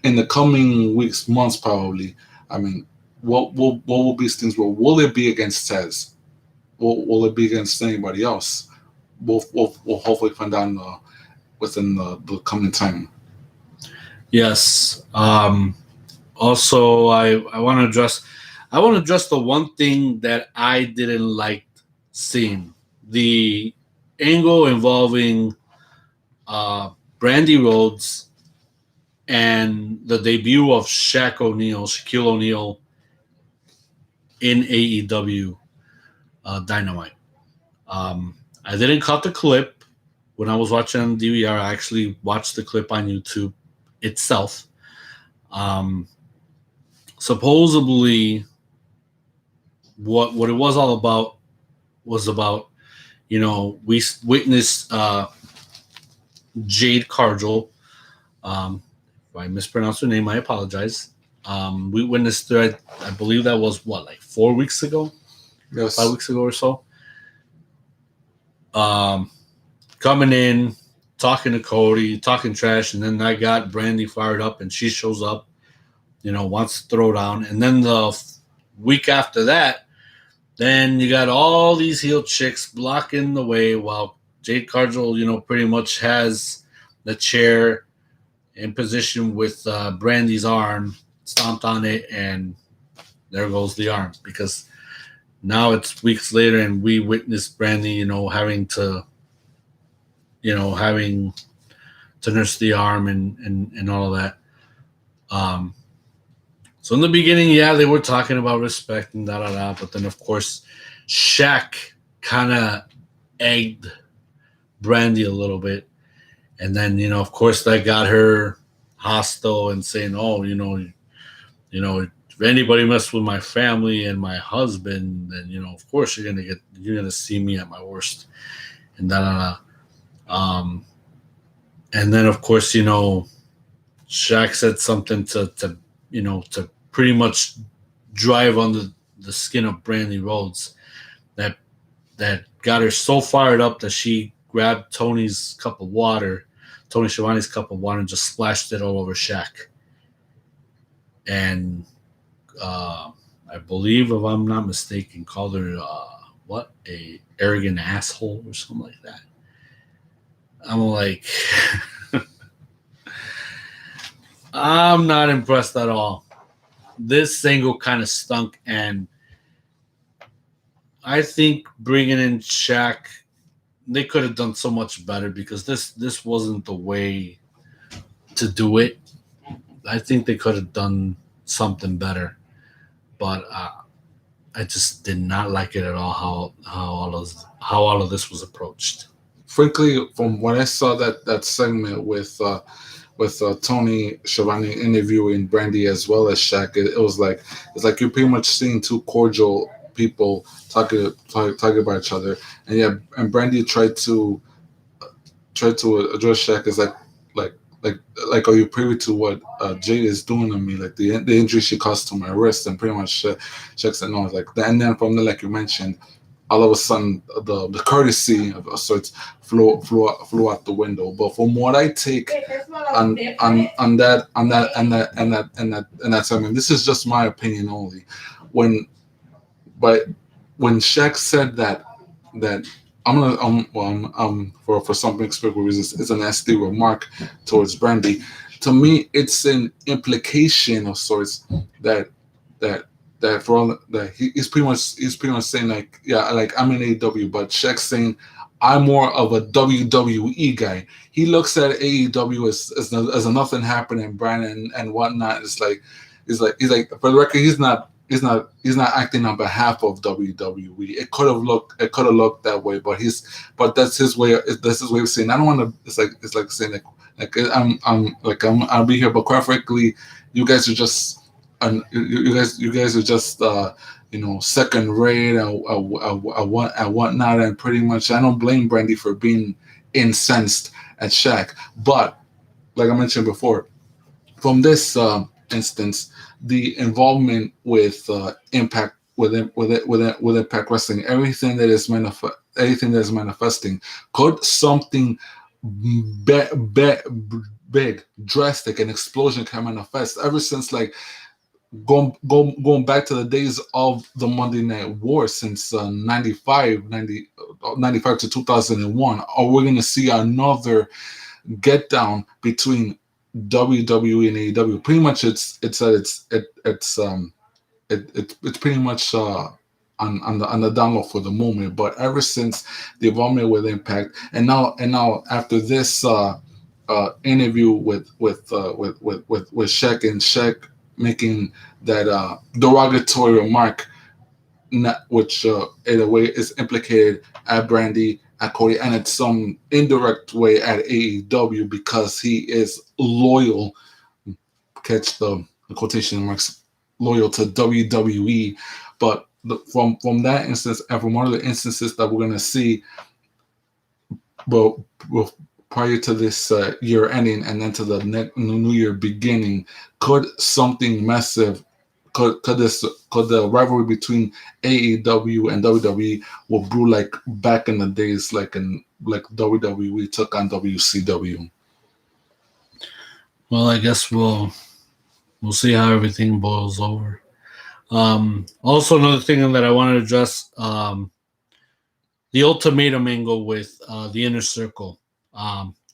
in the coming weeks, months, probably. I mean, what will be Sting's role? Will it be against Taz? Will it be against anybody else? We'll hopefully find out within the coming time. Yes. Also, I want to address the one thing that I didn't like seeing: the angle involving Brandy Rhodes and the debut of Shaquille O'Neal in AEW Dynamite. I didn't cut the clip when I was watching on DVR. I actually watched the clip on YouTube itself. Supposedly, what it was all about was about, we witnessed Jade Cargill. If I mispronounced her name, I apologize. We witnessed her, I believe that was like 4 weeks ago? Yes. 5 weeks ago or so. Coming in, talking to Cody, talking trash, and then I got Brandy fired up, and she shows up, wants to throw down. And then the week after that, then you got all these heel chicks blocking the way while Jade Cargill, pretty much has the chair in position with Brandy's arm, stomped on it, and there goes the arm. Because now it's weeks later, and we witnessed Brandy, having to nurse the arm and all of that. So in the beginning, yeah, they were talking about respect and da-da-da, but then, of course, Shaq kind of egged Brandy a little bit. And then, of course, that got her hostile and saying, oh, if anybody messed with my family and my husband, then, of course, you're going to see me at my worst and da-da-da. And then, of course, Shaq said something to pretty much drive under the skin of Brandy Rhodes that got her so fired up that she grabbed Tony Schiavone's cup of water, and just splashed it all over Shaq. And I believe, if I'm not mistaken, called her a arrogant asshole or something like that. I'm like, I'm not impressed at all. This angle kind of stunk, and I think bringing in Shaq, they could have done so much better, because this wasn't the way to do it. I think they could have done something better, but I just did not like it at all how all of this was approached. Frankly, from when I saw that segment with Tony Schiavone interviewing Brandy as well as Shaq, it's like you're pretty much seeing two cordial people talking about each other, and Brandy tried to address Shaq as like, are you privy to what Jade is doing to me, like the injury she caused to my wrist? And pretty much Shaq said no, like that. And then from there, like you mentioned, all of a sudden the courtcy of sorts flew out the window. But from what I take on that time, and this is just my opinion only, when when Shaq said that I'm gonna for some inexplicable reasons it's a nasty remark towards Brandy. To me, it's an implication of sorts that that that for all that he's pretty much saying like, yeah, like I'm in AEW, but Shaq's saying I'm more of a WWE guy. He looks at AEW as a nothing happening brand and whatnot. He's like for the record, he's not acting on behalf of WWE. It could have looked that way, but that's his way. That's his way of saying. I don't want to. It's like saying I'll be here, but quite frankly, you guys are just you guys are just second rate and whatnot, and pretty much I don't blame Brandy for being incensed at Shaq, but like I mentioned before, from this instance, the involvement with Impact with Impact Wrestling, anything that is manifesting, could something big, drastic, an explosion can manifest ever since like going back to the days of the Monday Night War since 95 to 2001. Are we going to see another get down between WWE and AEW? Pretty much it's pretty much on the download for the moment. But ever since the involvement with Impact, and now after this interview with Shaq, and Shaq making that derogatory remark, which in a way is implicated at Brandy, at Cody, and in some indirect way at AEW because he is loyal. Catch the quotation marks, loyal to WWE. But from that instance, and from one of the instances that we're going to see, but prior to this year ending and then to the new year beginning, could something massive, could the rivalry between AEW and WWE will brew like back in the days, like WWE took on WCW? Well, I guess we'll see how everything boils over. Also, another thing that I want to address, the ultimatum angle with the Inner Circle.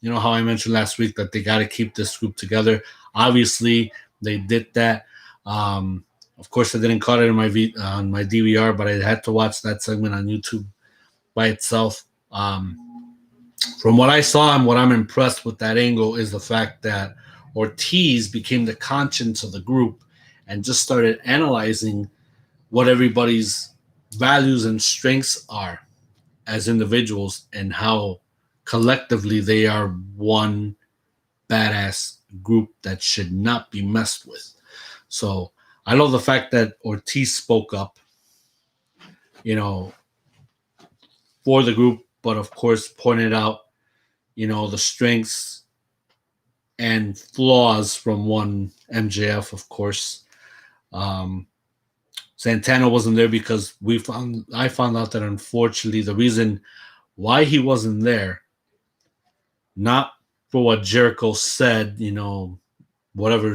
You know how I mentioned last week that they got to keep this group together. Obviously, they did that. Of course, I didn't cut it on my DVR, but I had to watch that segment on YouTube by itself. From what I saw and what I'm impressed with that angle is the fact that Ortiz became the conscience of the group and just started analyzing what everybody's values and strengths are as individuals and how collectively they are one badass group that should not be messed with. So I love the fact that Ortiz spoke up, for the group, but of course pointed out, the strengths and flaws from one MJF, of course. Santana wasn't there because I found out that unfortunately the reason why he wasn't there, not for what Jericho said, whatever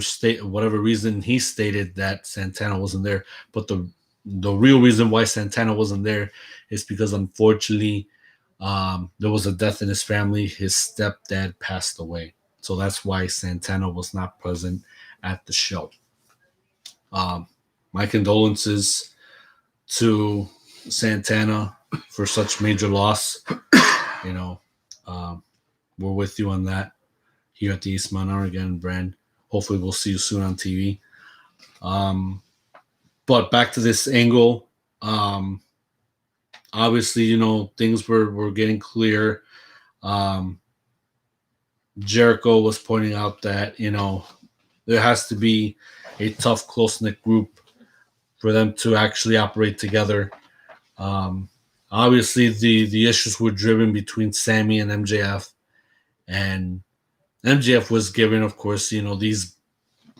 reason he stated that Santana wasn't there, but the real reason why Santana wasn't there is because unfortunately there was a death in his family. His stepdad passed away. So that's why Santana was not present at the show. My condolences to Santana for such major loss. We're with you on that here at the East Mount Oregon brand. Hopefully we'll see you soon on TV. But back to this angle. Obviously, things were getting clear. Jericho was pointing out that, there has to be a tough, close-knit group for them to actually operate together. Obviously, the issues were driven between Sammy and MJF. And MJF was given, of course, these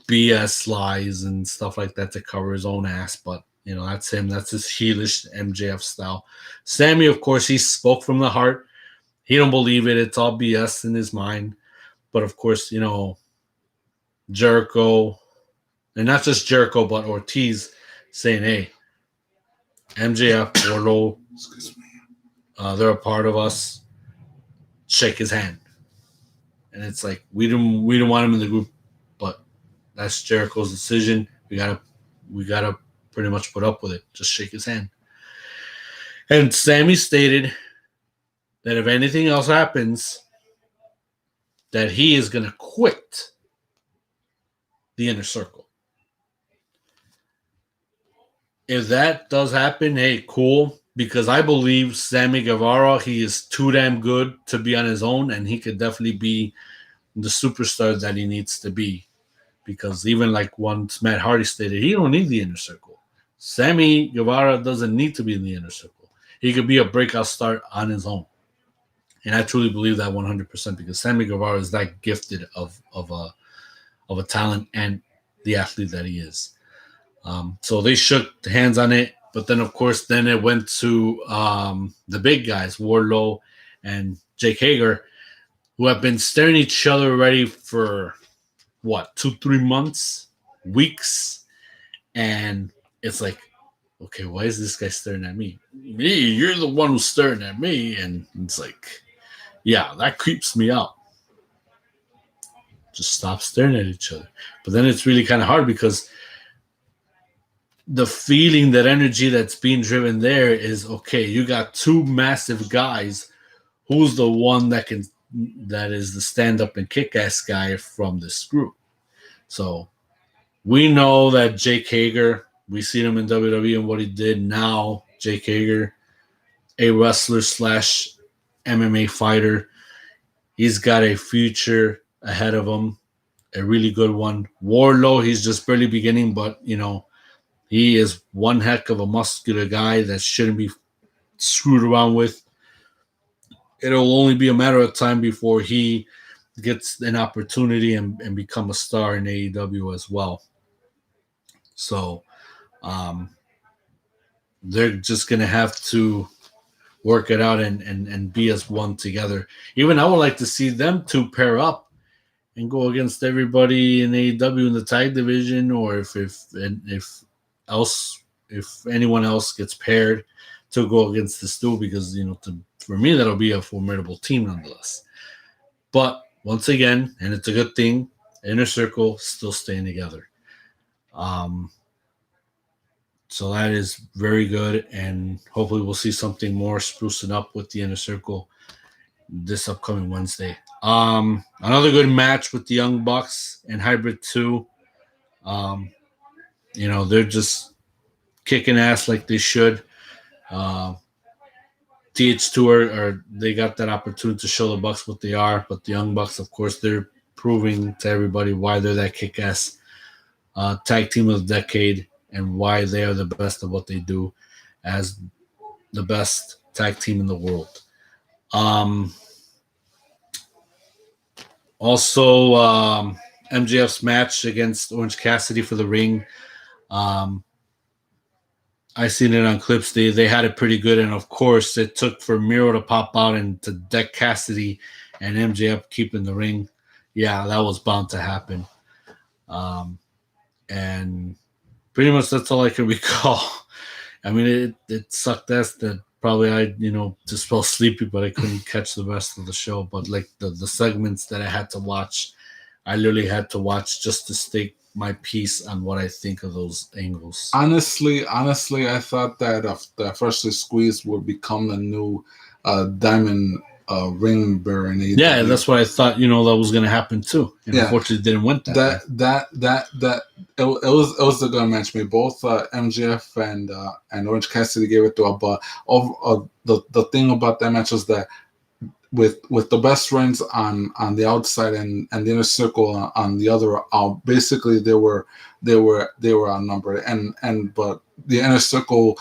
BS lies and stuff like that to cover his own ass. But, that's him. That's his heelish MJF style. Sammy, of course, he spoke from the heart. He don't believe it. It's all BS in his mind. But, of course, Jericho, and not just Jericho, but Ortiz saying, hey, MJF, Wardlow, Excuse me. they're a part of us. Shake his hand. And it's like we didn't want him in the group, but that's Jericho's decision. We gotta pretty much put up with it. Just shake his hand. And Sammy stated that if anything else happens, that he is gonna quit the inner circle. If that does happen, hey, cool. Because I believe Sammy Guevara, he is too damn good to be on his own, and he could definitely be the superstar that he needs to be. Because even like once Matt Hardy stated, he don't need the inner circle. Sammy Guevara doesn't need to be in the inner circle. He could be a breakout star on his own. And I truly believe that 100% because Sammy Guevara is that gifted of a talent and the athlete that he is. So they shook hands on it, but then of course, then it went to the big guys, Wardlow and Jake Hager, who have been staring each other already for what 2-3 months, weeks, and it's like, okay, why is this guy staring at me? Me, you're the one who's staring at me, and it's like, yeah, that creeps me out. Just stop staring at each other. But then it's really kind of hard because the feeling, that energy that's being driven there is okay. You got two massive guys. Who's the one that is the stand up and kick ass guy from this group? So we know that Jake Hager, we seen him in WWE and what he did. Now Jake Hager, a wrestler / MMA fighter, he's got a future ahead of him, a really good one. Wardlow, he's just barely beginning, but he is one heck of a muscular guy that shouldn't be screwed around with. It'll only be a matter of time before he gets an opportunity and become a star in AEW as well. So they're just going to have to work it out and be as one together. Even I would like to see them two pair up and go against everybody in AEW in the tag division, or if anyone else gets paired to go against this dude, because for me that'll be a formidable team nonetheless. But once again, and it's a good thing, Inner Circle still staying together. So that is very good, and hopefully we'll see something more sprucing up with the Inner Circle this upcoming Wednesday. Another good match with the Young Bucks and Hybrid 2. They're just kicking ass like they should. TH2 they got that opportunity to show the Bucks what they are, but the Young Bucks, of course, they're proving to everybody why they're that kick-ass tag team of the decade and why they are the best of what they do as the best tag team in the world. Also, MJF's match against Orange Cassidy for the ring. I seen it on clips. They had it pretty good, and of course, it took for Miro to pop out and to deck Cassidy and MJF keeping the ring. Yeah, that was bound to happen. And pretty much that's all I can recall. I mean, it sucked ass that probably I just felt sleepy, but I couldn't catch the rest of the show. But like the segments that I had to watch, I literally had to watch just to stake my piece on what I think of those angles. Honestly, I thought that the Freshly Squeezed would become the new Diamond ring bearer in AEW. Yeah, that's what I thought. That was going to happen too. And unfortunately, it didn't went that. It was a good match. Both MJF and Orange Cassidy gave it to her. But the thing about that match was that with the best friends on the outside and the Inner Circle on the other, basically they were outnumbered. But the Inner Circle,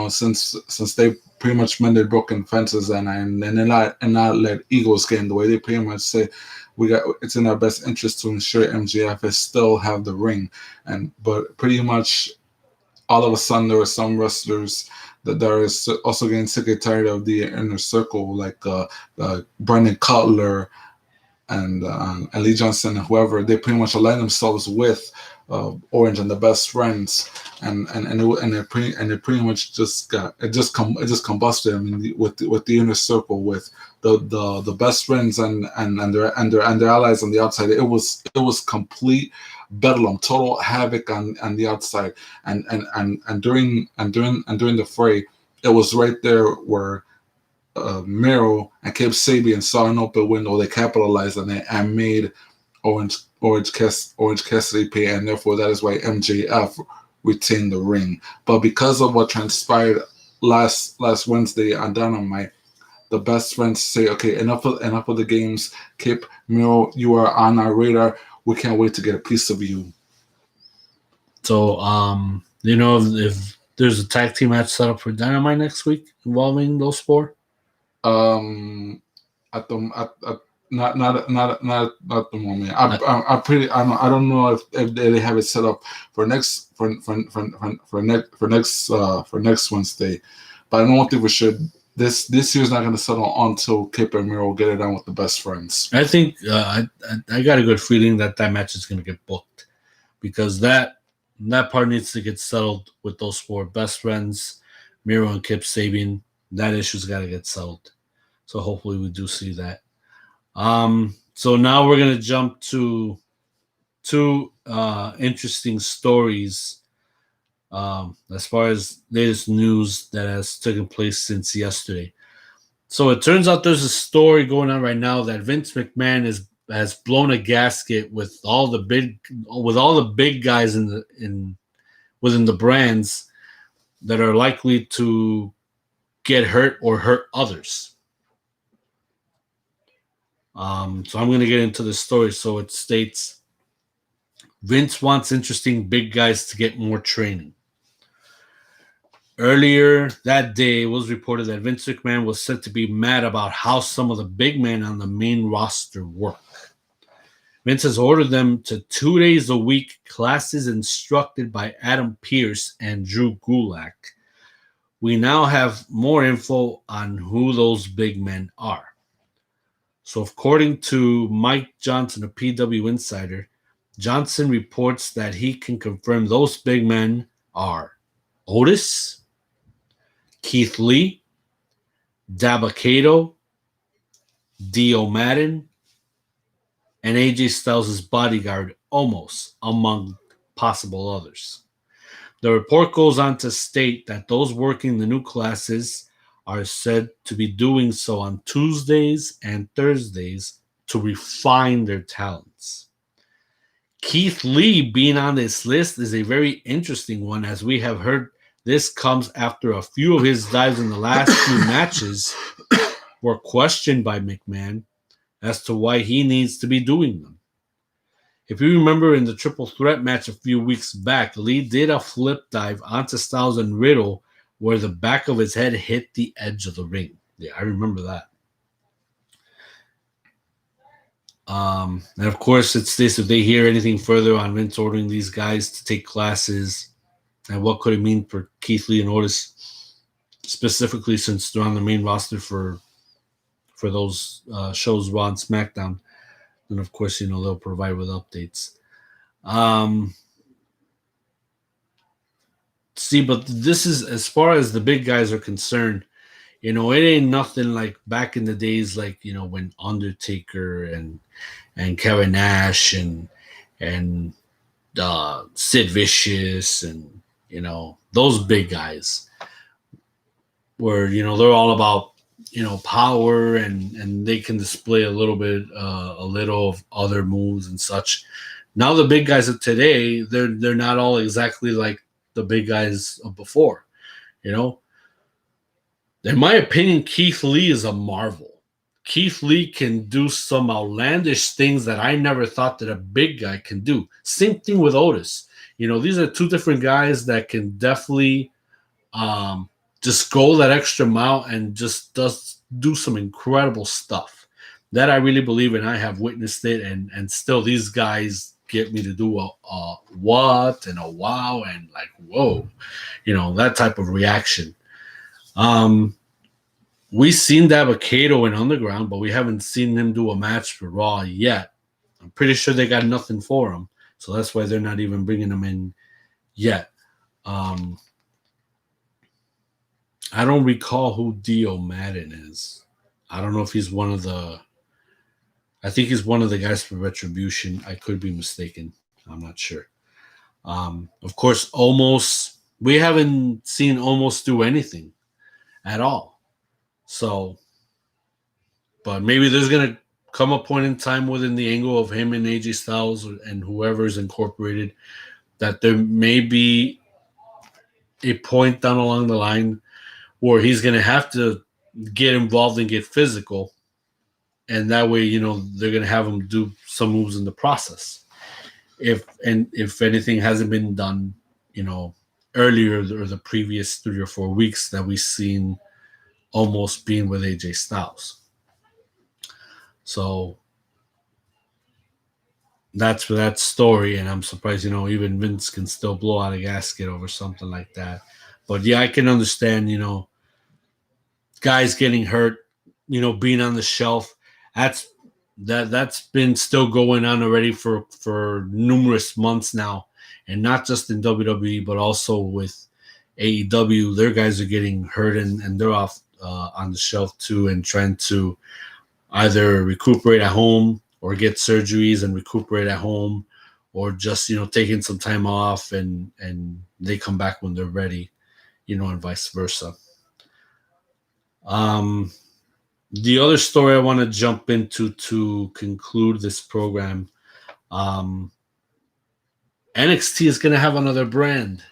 since they pretty much mended broken fences and not let egos get in the way, they pretty much say it's in our best interest to ensure MJF is still have the ring. But pretty much all of a sudden there were some wrestlers that are also getting sick and tired of the Inner Circle, like Brandon Cutler and Lee Johnson and whoever. They pretty much align themselves with Orange and the Best Friends, it pretty much just combusted. I mean, with the inner circle, with the Best Friends and their allies on the outside, it was complete bedlam, total havoc on the outside, and during the fray, it was right there where Miro and Kip Sabian saw an open window. They capitalized on it and made Orange Cassidy pay, and therefore that is why MJF retained the ring. But because of what transpired last Wednesday on Dynamite, the Best Friends say, okay, enough of the games. Kip, Miro, you are on our radar. We can't wait to get a piece of you. So, if there's a tag team match set up for Dynamite next week involving those four? At the moment. I don't know if they have it set up for next Wednesday, but I don't think we should. This year's not going to settle until Kip and Miro get it on with the Best Friends. I think I got a good feeling that match is going to get booked, because that part needs to get settled with those four Best Friends, Miro and Kip Sabian. That issue's got to get settled. So hopefully we do see that. So now we're going to jump to two interesting stories as far as latest news that has taken place since yesterday. So it turns out there's a story going on right now that Vince McMahon has blown a gasket with all the big guys within the brands that are likely to get hurt or hurt others. So I'm going to get into the story. So it states, Vince wants interesting big guys to get more training. Earlier that day, it was reported that Vince McMahon was said to be mad about how some of the big men on the main roster work. Vince has ordered them to 2 days a week classes instructed by Adam Pearce and Drew Gulak. We now have more info on who those big men are. So according to Mike Johnson, a PW Insider, Johnson reports that he can confirm those big men are Otis, Keith Lee, Dabba-Kato, Dio Madden, and AJ Styles' bodyguard, Omos, among possible others. The report goes on to state that those working the new classes are said to be doing so on Tuesdays and Thursdays to refine their talents. Keith Lee being on this list is a very interesting one, as we have heard this comes after a few of his dives in the last few matches were questioned by McMahon as to why he needs to be doing them. If you remember in the triple threat match a few weeks back, Lee did a flip dive onto Styles and Riddle where the back of his head hit the edge of the ring. Yeah, I remember that. And of course, it's this, if they hear anything further on Vince ordering these guys to take classes, and what could it mean for Keith Lee and Otis, specifically since they're on the main roster for those shows, Raw and SmackDown, then of course, they'll provide with updates. But this is, as far as the big guys are concerned, it ain't nothing like back in the days, like, when Undertaker and Kevin Nash and Sid Vicious and, those big guys where, they're all about, power and they can display a little of other moves and such. Now the big guys of today, they're not all exactly like the big guys of before, In my opinion, Keith Lee is a marvel. Keith Lee can do some outlandish things that I never thought that a big guy can do. Same thing with Otis. These are two different guys that can definitely just go that extra mile and just do some incredible stuff. That I really believe in. I have witnessed it, and still these guys get me to do a what and a wow and like whoa, that type of reaction. We've seen Dabba-Kato in Underground, but we haven't seen him do a match for Raw yet. I'm pretty sure they got nothing for him. So that's why they're not even bringing him in yet. I don't recall who Dio Madden is. I don't know if he's one of the. I think he's one of the guys for Retribution. I could be mistaken. I'm not sure. Of course, almost we haven't seen almost do anything at all. So, but maybe there's gonna come a point in time within the angle of him and AJ Styles and whoever is incorporated that there may be a point down along the line where he's gonna have to get involved and get physical, and that way, they're gonna have him do some moves in the process. If anything hasn't been done, earlier or the previous 3 or 4 weeks that we've seen almost being with AJ Styles. So that's for that story, and I'm surprised, even Vince can still blow out a gasket over something like that. But yeah, I can understand, guys getting hurt, being on the shelf. That's been still going on already for numerous months now, and not just in WWE but also with AEW. Their guys are getting hurt and they're off on the shelf too, and trying to either recuperate at home or get surgeries and recuperate at home, or just taking some time off and they come back when they're ready, and vice versa. The other story I want to jump into to conclude this program, NXT is going to have another brand,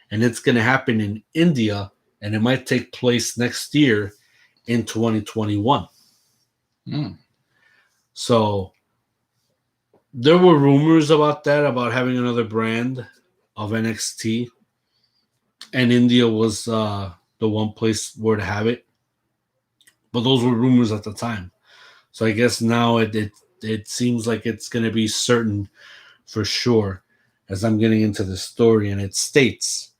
and it's going to happen in India, and it might take place next year in 2021. So there were rumors about that, about having another brand of NXT, and India was the one place where to have it. But those were rumors at the time. So I guess now it seems like it's going to be certain for sure, as I'm getting into the story. And it states,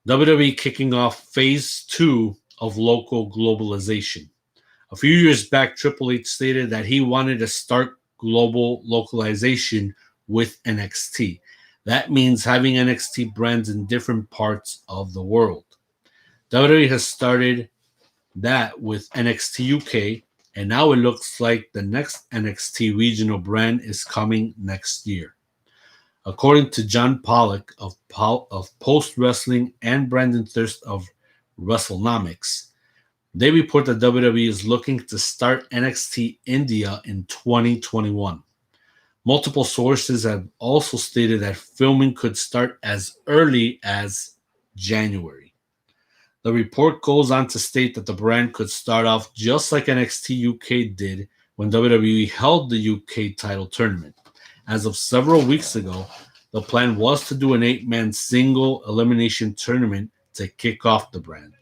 WWE kicking off phase 2 of local globalization. A few years back, Triple H stated that he wanted to start global localization with NXT. That means having NXT brands in different parts of the world. WWE has started that with NXT UK, and now it looks like the next NXT regional brand is coming next year. According to John Pollock of Post Wrestling and Brandon Thirst of WrestleNomics, they report that WWE is looking to start NXT India in 2021. Multiple sources have also stated that filming could start as early as January. The report goes on to state that the brand could start off just like NXT UK did when WWE held the UK title tournament. As of several weeks ago, the plan was to do an 8-man single elimination tournament to kick off the brand.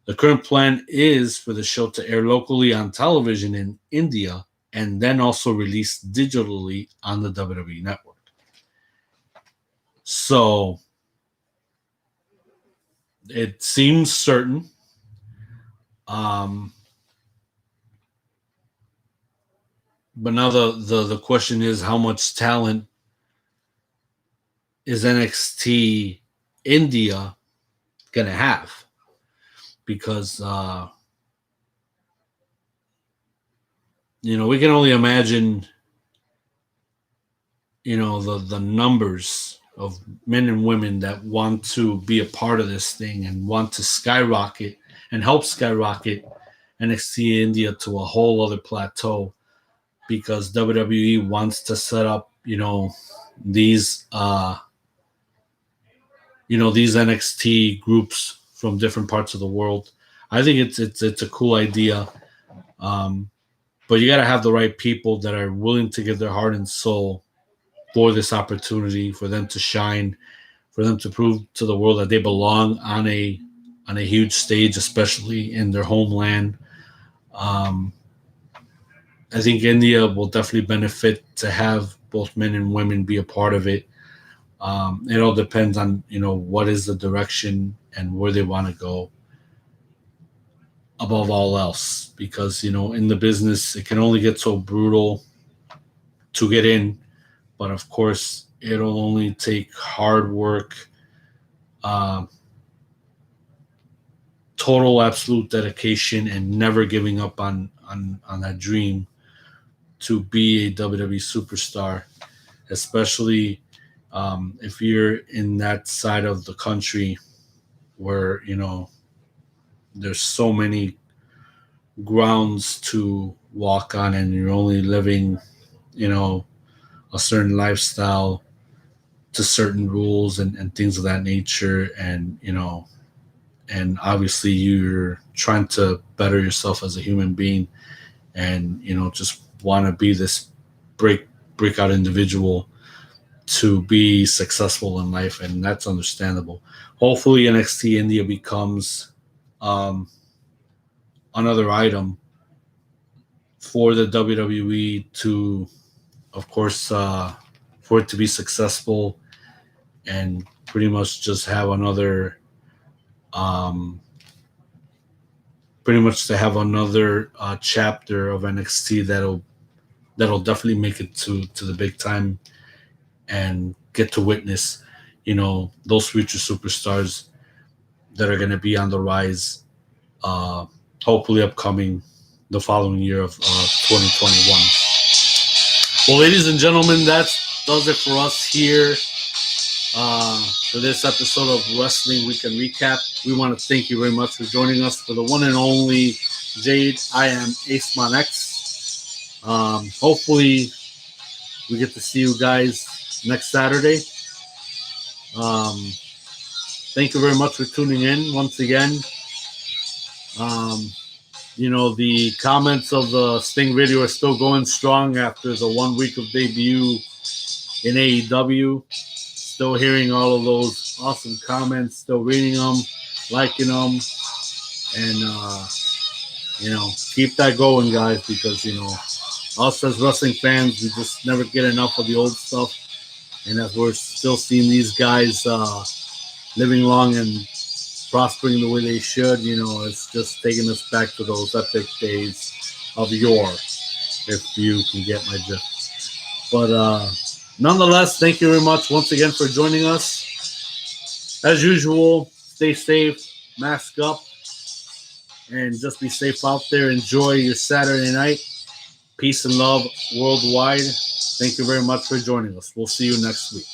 The current plan is for the show to air locally on television in India and then also released digitally on the WWE network. So it seems certain. But now the question is, how much talent is NXT India gonna have? Because we can only imagine the numbers of men and women that want to be a part of this thing and want to skyrocket and help skyrocket NXT India to a whole other plateau, because WWE wants to set up these these NXT groups from different parts of the world. I think it's a cool idea, but you got to have the right people that are willing to give their heart and soul for this opportunity, for them to shine, for them to prove to the world that they belong on a huge stage, especially in their homeland. I think India will definitely benefit to have both men and women be a part of it. It all depends on what is the direction and where they want to go above all else, because in the business it can only get so brutal to get in, but of course it'll only take hard work, um, total absolute dedication, and never giving up on that dream to be a WWE superstar, especially if you're in that side of the country where there's so many grounds to walk on, and you're only living a certain lifestyle to certain rules and things of that nature, and obviously you're trying to better yourself as a human being, and just want to be this breakout individual to be successful in life, and that's understandable. Hopefully NXT India becomes um, another item for the WWE to, of course, for it to be successful, and pretty much just have another, um, pretty much to have another chapter of NXT that'll definitely make it to the big time, and get to witness, those future superstars that are going to be on the rise, uh, hopefully upcoming the following year of 2021. Well, ladies and gentlemen, that does it for us here for this episode of Wrestling Weekend Recap. We want to thank you very much for joining us. For the one and only Jade, I am Aceman X. Hopefully, we get to see you guys next Saturday. Thank you very much for tuning in once again. The comments of the Sting video are still going strong after the 1 week of debut in AEW. Still hearing all of those awesome comments, still reading them, liking them, and keep that going, guys, because us as wrestling fans, we just never get enough of the old stuff, and as we're still seeing these guys living long and prospering the way they should, it's just taking us back to those epic days of yore, if you can get my drift. But nonetheless, thank you very much once again for joining us. As usual, stay safe, mask up, and just be safe out there. Enjoy your Saturday night. Peace and love worldwide. Thank you very much for joining us. We'll see you next week.